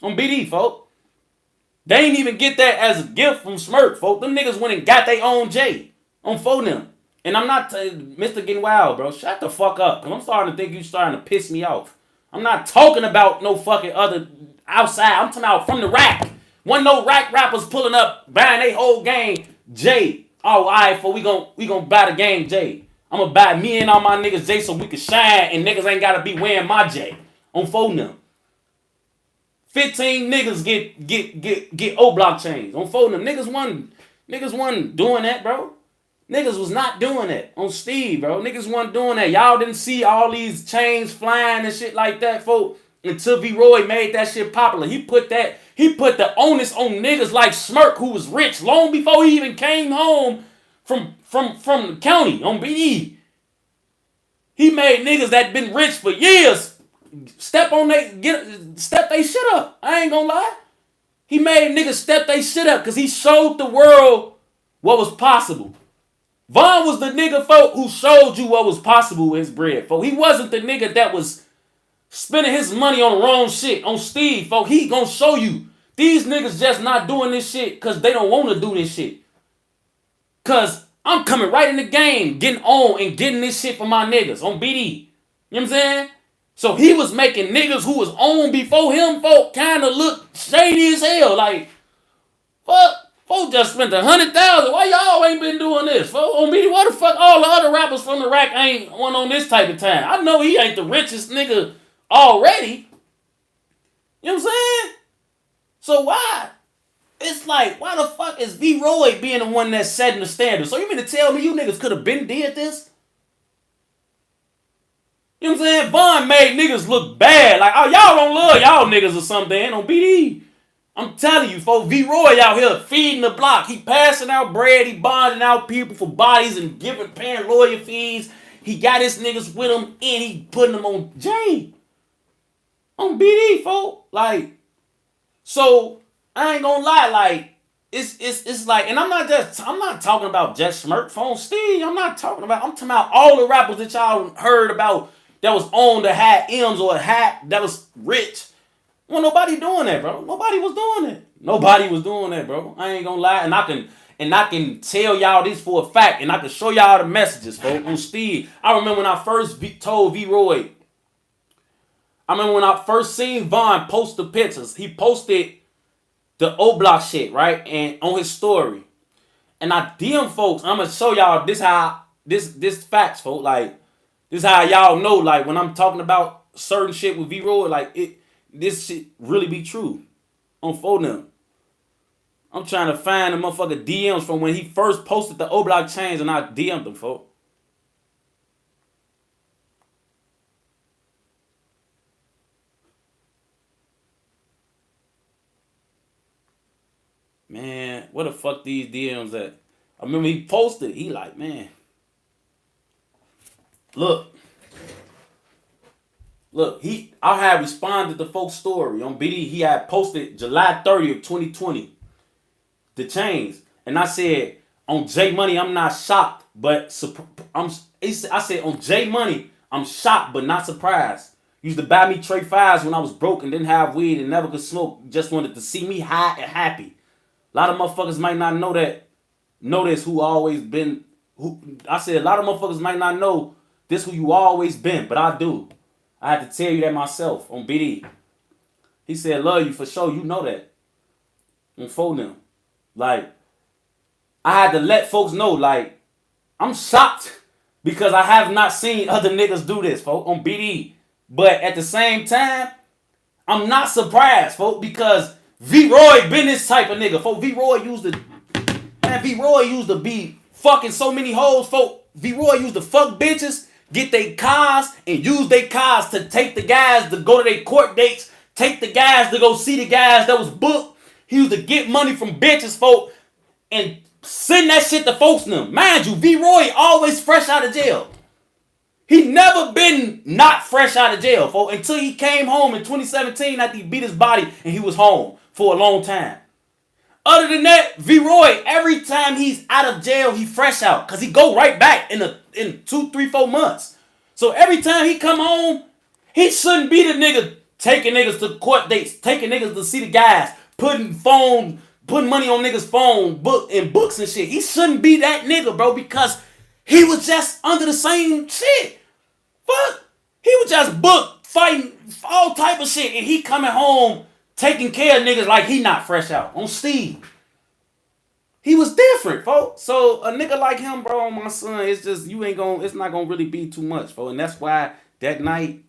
On BD, folk. They ain't even get that as a gift from Smirk, folk. Them niggas went and got their own J on phone them. And I'm not, Mr. Getting Wild, bro. Shut the fuck up. Because I'm starting to think you starting to piss me off. I'm not talking about no fucking other outside. I'm talking about from the rack. When no rack rappers pulling up, buying they whole game, J. Oh, all right, for we gon' buy the game, J. I'm gonna buy me and all my niggas J so we can shine and niggas ain't gotta be wearing my J on phone them. 15 niggas get Oblock chains on phone them. Niggas wasn't doing that, bro. Niggas was not doing that on Steve, bro. Niggas wasn't doing that. Y'all didn't see all these chains flying and shit like that, folk, until Vroy made that shit popular. He put the onus on niggas like Smirk, who was rich long before he even came home from the county on BD. He made niggas that been rich for years step they shit up. I ain't gonna lie. He made niggas step they shit up because he showed the world what was possible. Von was the nigga, folk, who showed you what was possible with his bread, folk. He wasn't the nigga that was spending his money on the wrong shit. On Steve, folk, he gonna show you. These niggas just not doing this shit because they don't want to do this shit. Because I'm coming right in the game, getting on and getting this shit for my niggas on BD. You know what I'm saying? So he was making niggas who was on before him, folk, kind of look shady as hell. Like, fuck. Folks just spent 100,000. Why y'all ain't been doing this? Folks, on BD, why the fuck all the other rappers from the rack ain't one on this type of time? I know he ain't the richest nigga already. You know what I'm saying? So why? It's like, why the fuck is Vroy being the one that's setting the standard? So you mean to tell me you niggas could have been did this? You know what I'm saying? Von made niggas look bad. Like, oh, y'all don't love y'all niggas or something on BD. I'm telling you, folks, Vroy out here feeding the block. He passing out bread. He bonding out people for bodies and paying lawyer fees. He got his niggas with him and he putting them on J. On BD, folks. Like, so I ain't gonna lie, like, it's like, and I'm not talking about just Smirk Phone Steve. I'm talking about all the rappers that y'all heard about that was on the hat M's or a hat that was rich. Well, nobody doing that, bro. Nobody was doing that, bro. I ain't gonna lie. And I can tell y'all this for a fact, and I can show y'all the messages, folks, on Steve. I remember when I first told Vroy. I remember when I first seen Von post the pictures. He posted the Oblock shit, right? And on his story. And I DM folks, I'm gonna show y'all this facts, folks. Like, this how y'all know, like, when I'm talking about certain shit with Vroy, like, this shit really be true on phone them. I'm trying to find the motherfucker DMs from when he first posted the Oblock chains, and I DM'd them, folks. Man, where the fuck these DMs at? I remember he posted. He like, man, look. I had responded to folks' story on BD. He had posted July 30th, 2020, the chains. And I said, on J Money, I'm not shocked, but I said, on J Money, I'm shocked, but not surprised. Used to buy me Trey 5s when I was broke and didn't have weed and never could smoke. Just wanted to see me high and happy. A lot of motherfuckers might not know that. Know this who always been. I said, a lot of motherfuckers might not know this who you always been, but I do. I had to tell you that myself on BD. He said, love you for sure. You know that. On phone them. Like, I had to let folks know, like, I'm shocked because I have not seen other niggas do this, folks, on BD. But at the same time, I'm not surprised, folks, because Vroy been this type of nigga, folks. Vroy used to be fucking so many hoes, folks. Vroy used to fuck bitches, get their cars, and use their cars to take the guys to go to their court dates, take the guys to go see the guys that was booked. He used to get money from bitches, folks, and send that shit to folks now. Mind you, Vroy always fresh out of jail. He never been not fresh out of jail, folks, until he came home in 2017 after he beat his body and he was home for a long time. Other than that, Vroy, every time he's out of jail, he fresh out. Because he go right back in 2, 3, 4 months. So every time he come home, he shouldn't be the nigga taking niggas to court dates, taking niggas to see the guys, putting money on niggas' phone, books and shit. He shouldn't be that nigga, bro, because he was just under the same shit. Fuck. He was just booked, fighting all type of shit, and he coming home taking care of niggas like he not fresh out on Steve. He was different, folks. So a nigga like him, bro, my son, it's just it's not gonna really be too much, folks. And that's why that night,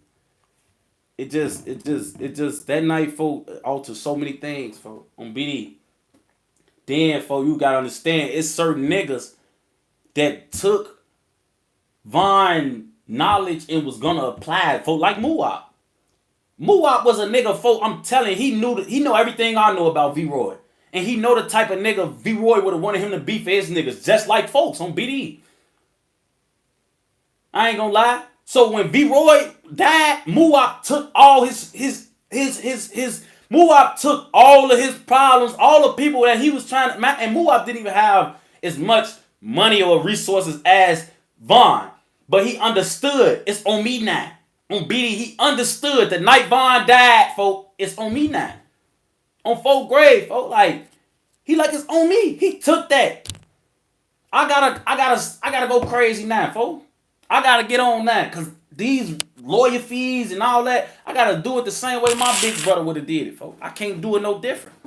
that night, folks, altered so many things, folks, on BD. Then, folks, you gotta understand, it's certain niggas that took Von knowledge and was gonna apply it, folks, like Muwop. Muwop was a nigga, folks, I'm telling you, he know everything I know about Vroy. And he know the type of nigga Vroy would have wanted him to be for his niggas, just like folks on BD. I ain't gonna lie. So when Vroy died, Muwop took all Muwop took all of his problems, all the people that he was trying to, and Muwop didn't even have as much money or resources as Von. But he understood, it's on me now. On BD, he understood the night Von died, folk, it's on me now. On 4th grade, folk, like, he like, it's on me. He took that. I gotta go crazy now, folk. I gotta get on that, cause these lawyer fees and all that, I gotta do it the same way my big brother would have did it, folk. I can't do it no different.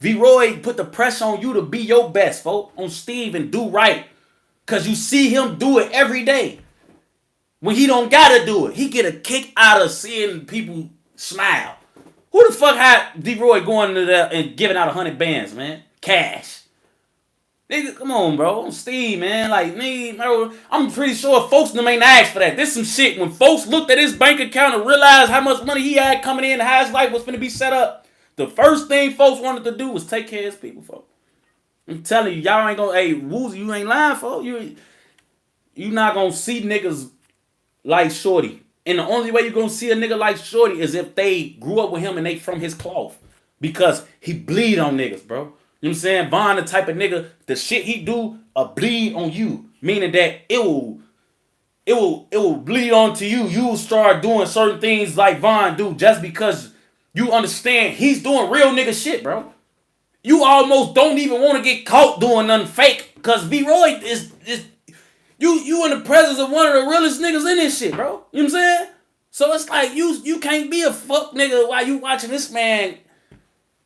Vroy put the pressure on you to be your best, folk, on Steve, and do right. Cause you see him do it every day. when he don't gotta do it. He get a kick out of seeing people smile. Who the fuck had Vroy going to that and giving out 100 bands, man? Cash. Nigga, come on, bro. I'm Steve, man. Like, me, bro. I'm pretty sure folks them ain't asked for that. This some shit. When folks looked at his bank account and realized how much money he had coming in and how his life was finna be set up, the first thing folks wanted to do was take care of his people, folks. I'm telling you, y'all ain't gonna, hey, Woozy, you ain't lying, folks. You not gonna see niggas like Shorty. And the only way you gonna see a nigga like Shorty is if they grew up with him and they from his cloth. Because he bleed on niggas, bro. You know what I'm saying? Von the type of nigga, the shit he do, bleed on you. Meaning that it will bleed onto you. You will start doing certain things like Von do just because you understand he's doing real nigga shit, bro. You almost don't even want to get caught doing nothing fake. Cause Vroy is you in the presence of one of the realest niggas in this shit, bro. You know what I'm saying? So it's like you can't be a fuck nigga while you watching this man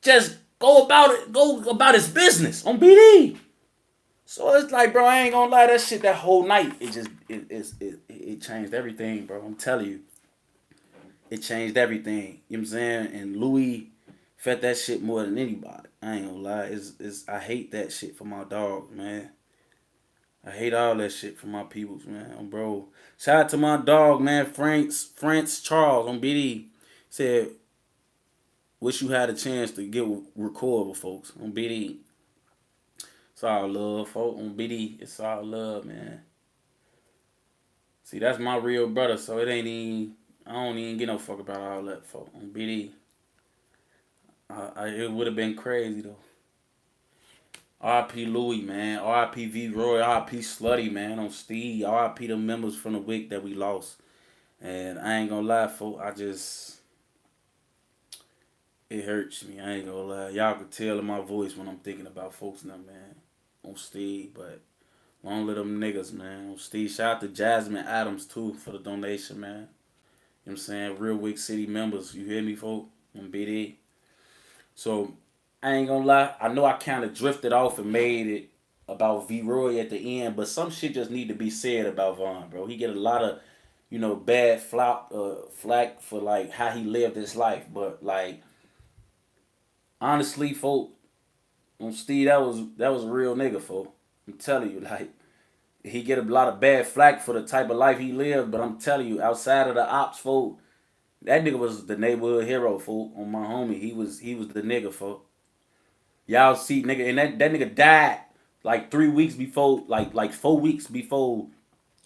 just go about his business on BD. So it's like, bro, I ain't gonna lie, that shit that whole night, it changed everything, bro. I'm telling you. It changed everything. You know what I'm saying? And Louie felt that shit more than anybody. I ain't gonna lie. I hate that shit for my dog, man. I hate all that shit for my peoples, man. Bro. Shout out to my dog, man, France Charles on BD. Said, wish you had a chance to record with folks on BD. It's all love, folks. On BD, it's all love, man. See, that's my real brother, so it ain't even, I don't even give no fuck about all that, folks. On BD. It would have been crazy, though. R.I.P. Louie, man. R.I.P. Vroy. R.I.P. Slutty, man. On Steve. R.I.P. the members from the Wiic that we lost. And I ain't gonna lie, folks. It hurts me. I ain't gonna lie. Y'all can tell in my voice when I'm thinking about folks now, man. On Steve, but long live them niggas, man. On Steve. Shout out to Jasmine Adams, too, for the donation, man. You know what I'm saying? Real Wiic City members. You hear me, folks? On BD. So, I ain't gonna lie. I know I kind of drifted off and made it about Vroy at the end, but some shit just need to be said about Von, bro. He get a lot of, bad flack for like how he lived his life, but like honestly, folk, on Steve, that was a real nigga, folk. I'm telling you, like he get a lot of bad flack for the type of life he lived, but I'm telling you, outside of the ops, folk, that nigga was the neighborhood hero, folk. On my homie, he was the nigga, folk. Y'all see, nigga, and that nigga died like 3 weeks before, like 4 weeks before,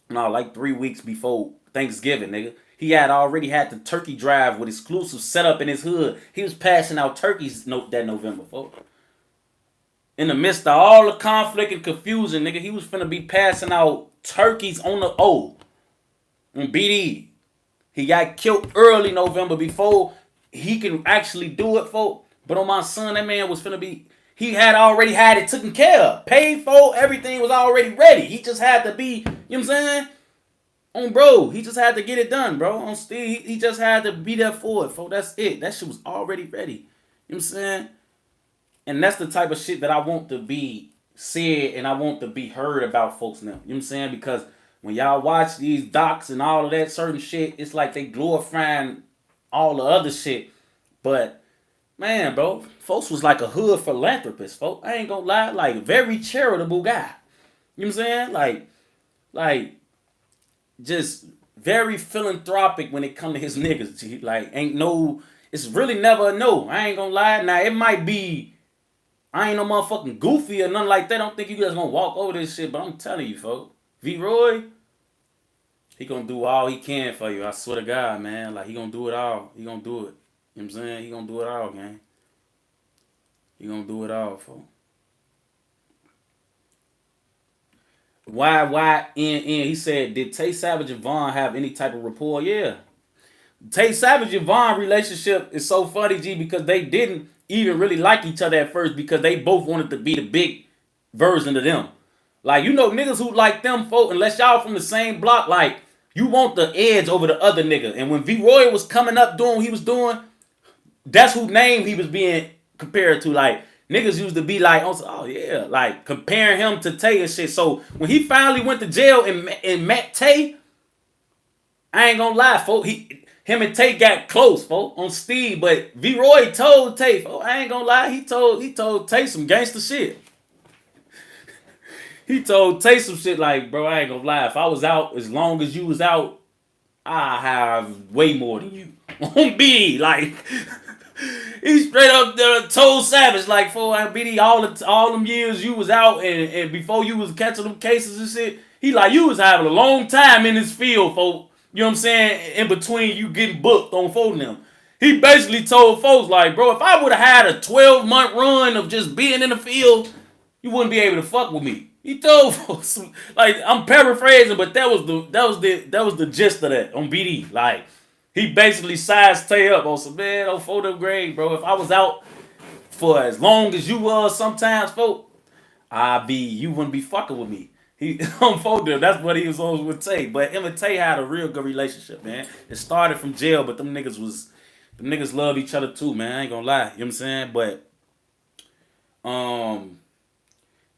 no, like 3 weeks before Thanksgiving, nigga. He had already had the turkey drive with exclusive set up in his hood. He was passing out turkeys that November, folks. In the midst of all the conflict and confusion, nigga, he was finna be passing out turkeys on the O. On BD. He got killed early November before he can actually do it, folks. But on my son, that man was finna be, he had already had it taken care of. Paid for, everything was already ready. He just had to be, you know what I'm saying? On bro, he just had to get it done, bro. On Steve, he just had to be there for it, folks. That's it. That shit was already ready. You know what I'm saying? And that's the type of shit that I want to be said and I want to be heard about folks now. You know what I'm saying? Because when y'all watch these docs and all of that certain shit, it's like they glorifying all the other shit. But man, bro, folks was like a hood philanthropist, folks. I ain't gonna lie, like very charitable guy. You know what I'm saying? Like, just very philanthropic when it come to his niggas. Like, it's really never a no. I ain't gonna lie. Now, it might be, I ain't no motherfucking goofy or nothing like that. I don't think you guys gonna walk over this shit, but I'm telling you, folks. Vroy, he gonna do all he can for you. I swear to God, man. Like, he gonna do it all. He gonna do it. You know what I'm saying? He gonna do it all, man. He gonna do it all, folks. He said, did Tay Savage and Von have any type of rapport? Yeah. Tay Savage and Von relationship is so funny, G, because they didn't even really like each other at first because they both wanted to be the big version of them. Like, niggas who like them folk, unless y'all from the same block, like, you want the edge over the other nigga. And when Vroy was coming up doing what he was doing, that's who name he was being compared to. Like, niggas used to be like, oh yeah, like comparing him to Tay and shit. So when he finally went to jail and met Tay, I ain't gonna lie, folks. Him and Tate got close, folks, on Steve, but Vroy told Tate, folks, I ain't gonna lie, he told Tate some gangster shit. He told Tate some shit like, bro, I ain't gonna lie, if I was out as long as you was out, I have way more than you. On B, like he straight up there told Savage like, for BD, all them years you was out and before you was catching them cases and shit, he like you was having a long time in this field, folks. You know what I'm saying? In between you getting booked on phone them. He basically told folks like, bro, if I would have had a 12-month run of just being in the field, you wouldn't be able to fuck with me. He told folks, like, I'm paraphrasing, but that was the gist of that on BD. Like, he basically sized Tay up on some, man, on photo grade, bro. If I was out for as long as you was sometimes, folk, you wouldn't be fucking with me. He on photo, that's what he was on with Tay. But him and Tay had a real good relationship, man. It started from jail, but them niggas love each other too, man. I ain't gonna lie. You know what I'm saying? But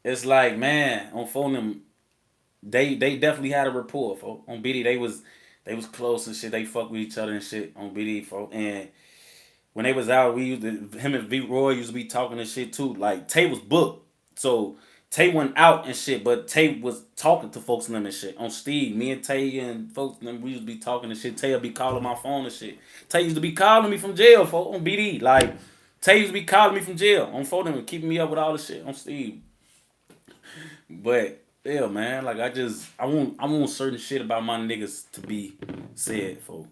it's like, man, on phone them, they definitely had a rapport, folks. On BD, they was close and shit. They fuck with each other and shit on BD, folks. And when they was out, him and Vroy used to be talking and shit too. Like Tay was booked, so Tay went out and shit, but Tay was talking to folks and them and shit. On Steve, me and Tay and folks and them, we used to be talking and shit. Tay would be calling my phone and shit. Tay used to be calling me from jail, folks, on BD. Like Tay used to be calling me from jail on phone and keeping me up with all the shit on Steve. But yeah, man, like I want certain shit about my niggas to be said, folks.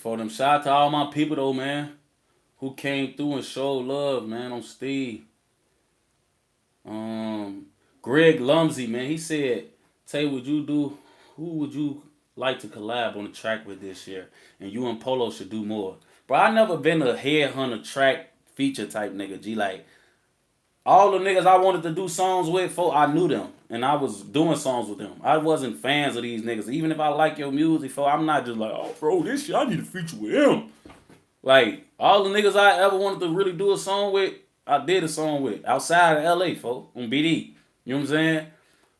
For them, shout out to all my people though, man, who came through and showed love, man, on Steve. Greg Lumsey, man, he said, Tay, who would you like to collab on the track with this year? And you and Polo should do more. Bro, I never been a headhunter track feature type nigga, G. Like, all the niggas I wanted to do songs with, I knew them. And I was doing songs with them. I wasn't fans of these niggas. Even if I like your music, I'm not just like, oh, bro, this shit, I need to feature with him. Like, all the niggas I ever wanted to really do a song with, I did a song with. Outside of LA, on BD. You know what I'm saying?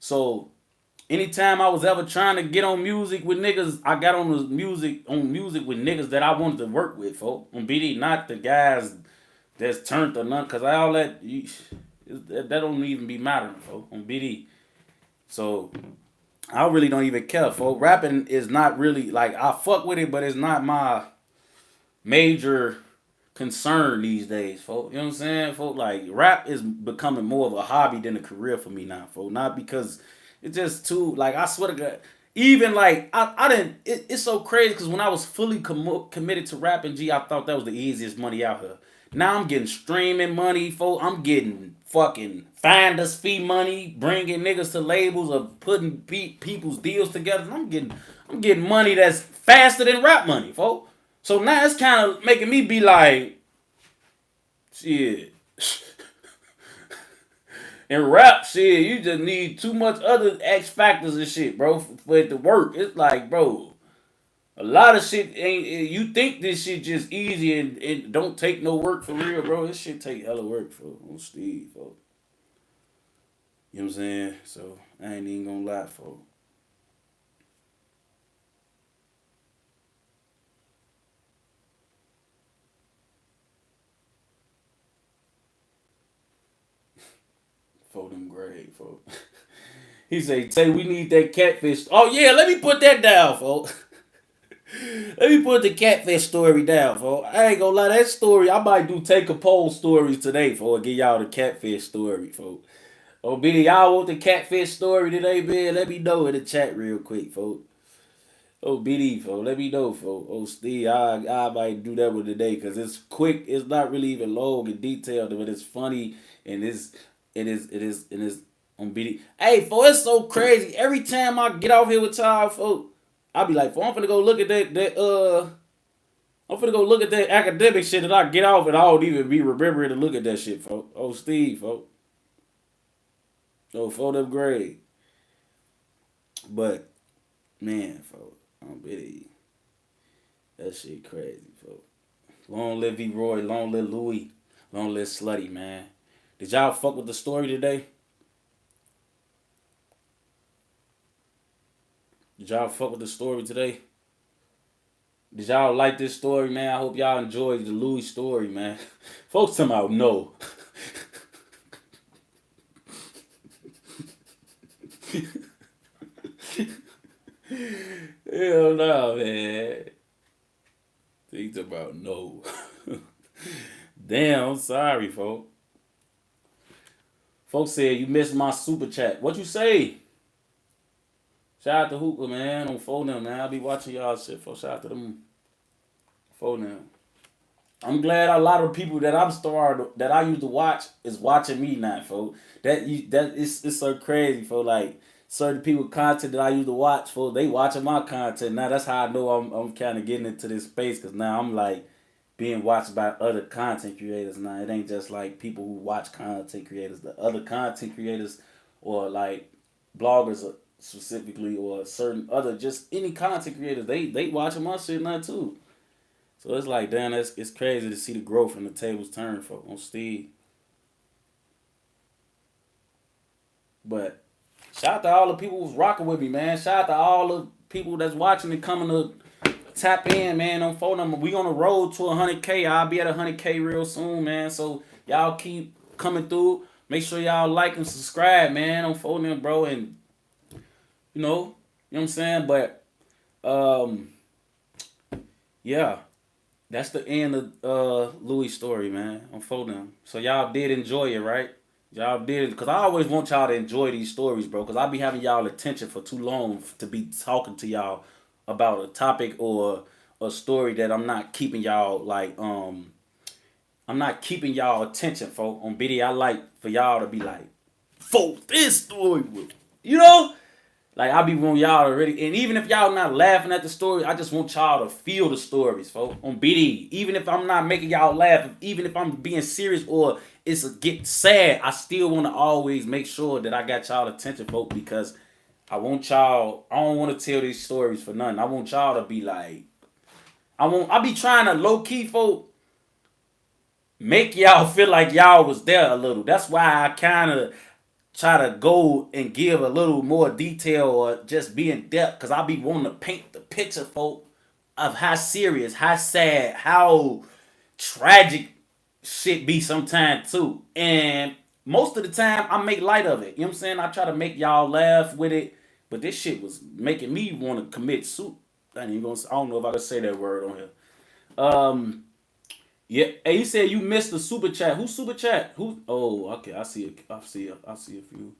So, anytime I was ever trying to get on music with niggas, I got on music with niggas that I wanted to work with, on BD. Not the guys that's turned or none, because all that don't even be mattering, on BD. So I really don't even care, Rapping is not really, like, I fuck with it, but it's not my major concern these days, You know what I'm saying, Like, rap is becoming more of a hobby than a career for me now, Not because it's just too, like, I swear to God, even like I didn't. It's so crazy because when I was fully committed to rapping, I thought that was the easiest money out here. Now I'm getting streaming money, I'm getting fucking finder's fee money, bringing niggas to labels or putting people's deals together. And I'm getting money that's faster than rap money, So now it's kind of making me be like, shit. In rap, shit, you just need too much other X factors and shit, bro, for it to work. It's like, bro, a lot of shit ain't. You think this shit just easy and don't take no work for real, bro. This shit take hella work on Steve, You know what I'm saying? So I ain't even gonna lie, them grade, He say, we need that catfish. Oh yeah, let me put that down, Let me put the catfish story down, I ain't gonna lie, that story, I might do take a poll stories today, and give y'all the catfish story, Oh, Billy, y'all want the catfish story today, man? Let me know in the chat real quick, Oh, BD, let me know, Oh, Steve, I might do that one today, because it's quick. It's not really even long and detailed, but it's funny, and it is on BD. Hey, it's so crazy. Every time I get off here with y'all, I be like, I'm finna go look at that I'm finna go look at that academic shit that I get off and I don't even be remembering to look at that shit, folks. Oh, Steve, folks. Oh, for them grade. But, man, folks, I'm bitty. That shit crazy, folks. Long live Vroy, long live Louie, long live Slutty, man. Did y'all fuck with the story today? Did y'all fuck with the story today? Did y'all like this story, man? I hope y'all enjoyed the Louie story, man. Folks talking about no. Hell no, man. Think about no. Damn, I'm sorry, folks. Folks said you missed my super chat. What you say? Shout out to Hooper, man, on phone them, man. I be watching y'all shit, folks. Shout out to them phone them. I'm glad a lot of people that I used to watch is watching me now, folks. It's so crazy, folks. Like certain people content that I used to watch, folks, they watching my content now. That's how I know I'm kind of getting into this space because now I'm like being watched by other content creators now. It ain't just like people who watch content creators. The other content creators or like bloggers specifically or certain other just any content creators they watching my shit now too. So it's like, damn, it's crazy to see the growth and the tables turn for on Steve. But shout out to all the people who's rocking with me, man. Shout out to all the people that's watching and coming to tap in, man, on phone number. We on the road to 100K. I'll be at 100K real soon, man. So y'all keep coming through. Make sure y'all like and subscribe, man, on phone number, bro. And you know what I'm saying? But yeah. That's the end of Louis' story, man. On phone them. So y'all did enjoy it, right? Y'all did, because I always want y'all to enjoy these stories, bro. Because I be having y'all attention for too long to be talking to y'all about a topic or a story that I'm not keeping y'all like I'm not keeping y'all attention, folks. On video, I like for y'all to be like, folks, this story, you know. Like, I be wanting y'all to really, and even if y'all not laughing at the story, I just want y'all to feel the stories, folks, on BD. Even if I'm not making y'all laugh, even if I'm being serious or it's a get sad, I still want to always make sure that I got y'all attention, folks, because I don't want to tell these stories for nothing. I want y'all to be like, I be trying to low-key, folks, make y'all feel like y'all was there a little. That's why I kind of try to go and give a little more detail or just be in depth because I be wanting to paint the picture, folk, of how serious, how sad, how tragic shit be sometimes too. And most of the time I make light of it. You know what I'm saying? I try to make y'all laugh with it, but this shit was making me want to commit suit. I don't know if I can say that word on here. Yeah, hey, you said you missed the super chat. Who super chat? Who? Oh, okay, I see it. I see a few.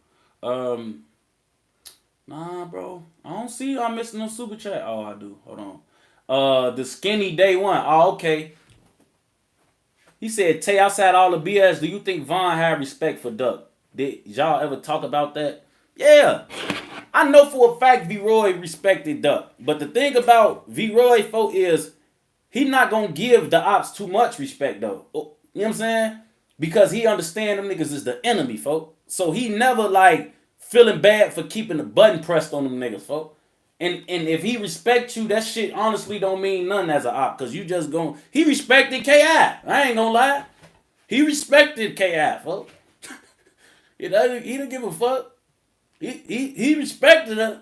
Nah, bro, I don't see I'm missing no super chat. Oh, I do. Hold on. The skinny day one. Oh, okay. He said, Tay, outside all the BS, do you think Von had respect for Duck? Did y'all ever talk about that? Yeah. I know for a fact Vroy respected Duck. But the thing about Vroy, folk, is he not gonna give the ops too much respect though. You know what I'm saying? Because he understand them niggas is the enemy, folk. So he never like feeling bad for keeping the button pressed on them niggas, folk. And if he respect you, that shit honestly don't mean nothing as a op. Cause you just he respected KI. I ain't gonna lie. He respected KI, folk. He didn't give a fuck. He respected her.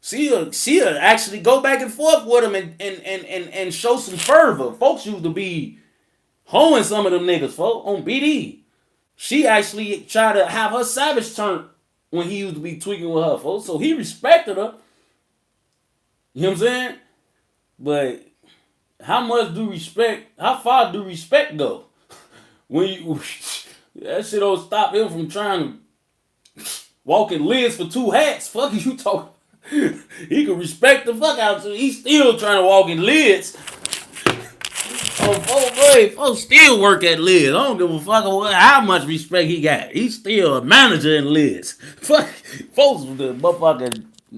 She'll actually go back and forth with him and show some fervor. Folks used to be hoeing some of them niggas, folks, on BD. She actually tried to have her savage turn when he used to be tweaking with her, folks. So he respected her. You know what I'm saying? But how far do respect go? When you that shit don't stop him from trying to walk in lids for two hats. Fuck you talking. He can respect the fuck out of you. He's still trying to walk in lids. Folks still work at lids. I don't give a fuck how much respect he got. He's still a manager in lids. Fuck, folks, the motherfucking He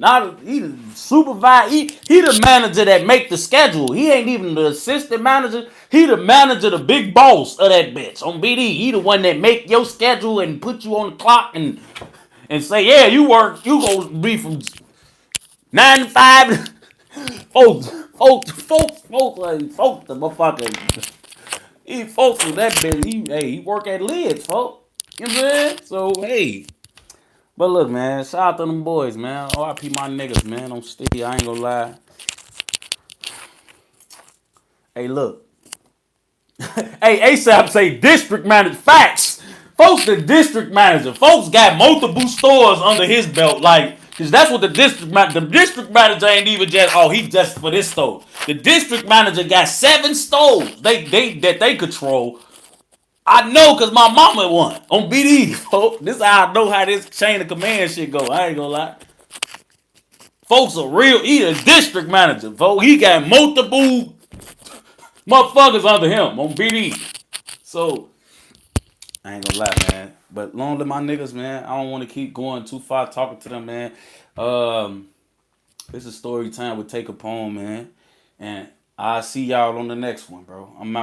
the supervisor. He the manager that make the schedule. He ain't even the assistant manager. He the manager, the big boss of that bitch on BD. He the one that make your schedule and put you on the clock and say, yeah, you gonna be from 9 to 5. Folks, the motherfucker. Folks with that bitch. He work at Lids, folks. You know what I'm saying? So hey. But look, man, shout out to them boys, man. RIP my niggas, man. On Steve, I ain't gonna lie. Hey, look. Hey, ASAP say district manager. Facts. Folks, the district manager. Folks got multiple stores under his belt. Like, because that's what the district manager ain't even just, oh, he just for this store. The district manager got 7 stores that they control. I know because my mama won on BD, folks. This is how I know how this chain of command shit go. I ain't gonna lie. Folks are real. He a district manager, folks. He got multiple motherfuckers under him on BD. So, I ain't gonna lie, man. But long live my niggas, man. I don't want to keep going too far talking to them, man. This is story time with Take a Poem, man. And I'll see y'all on the next one, bro. I'm out.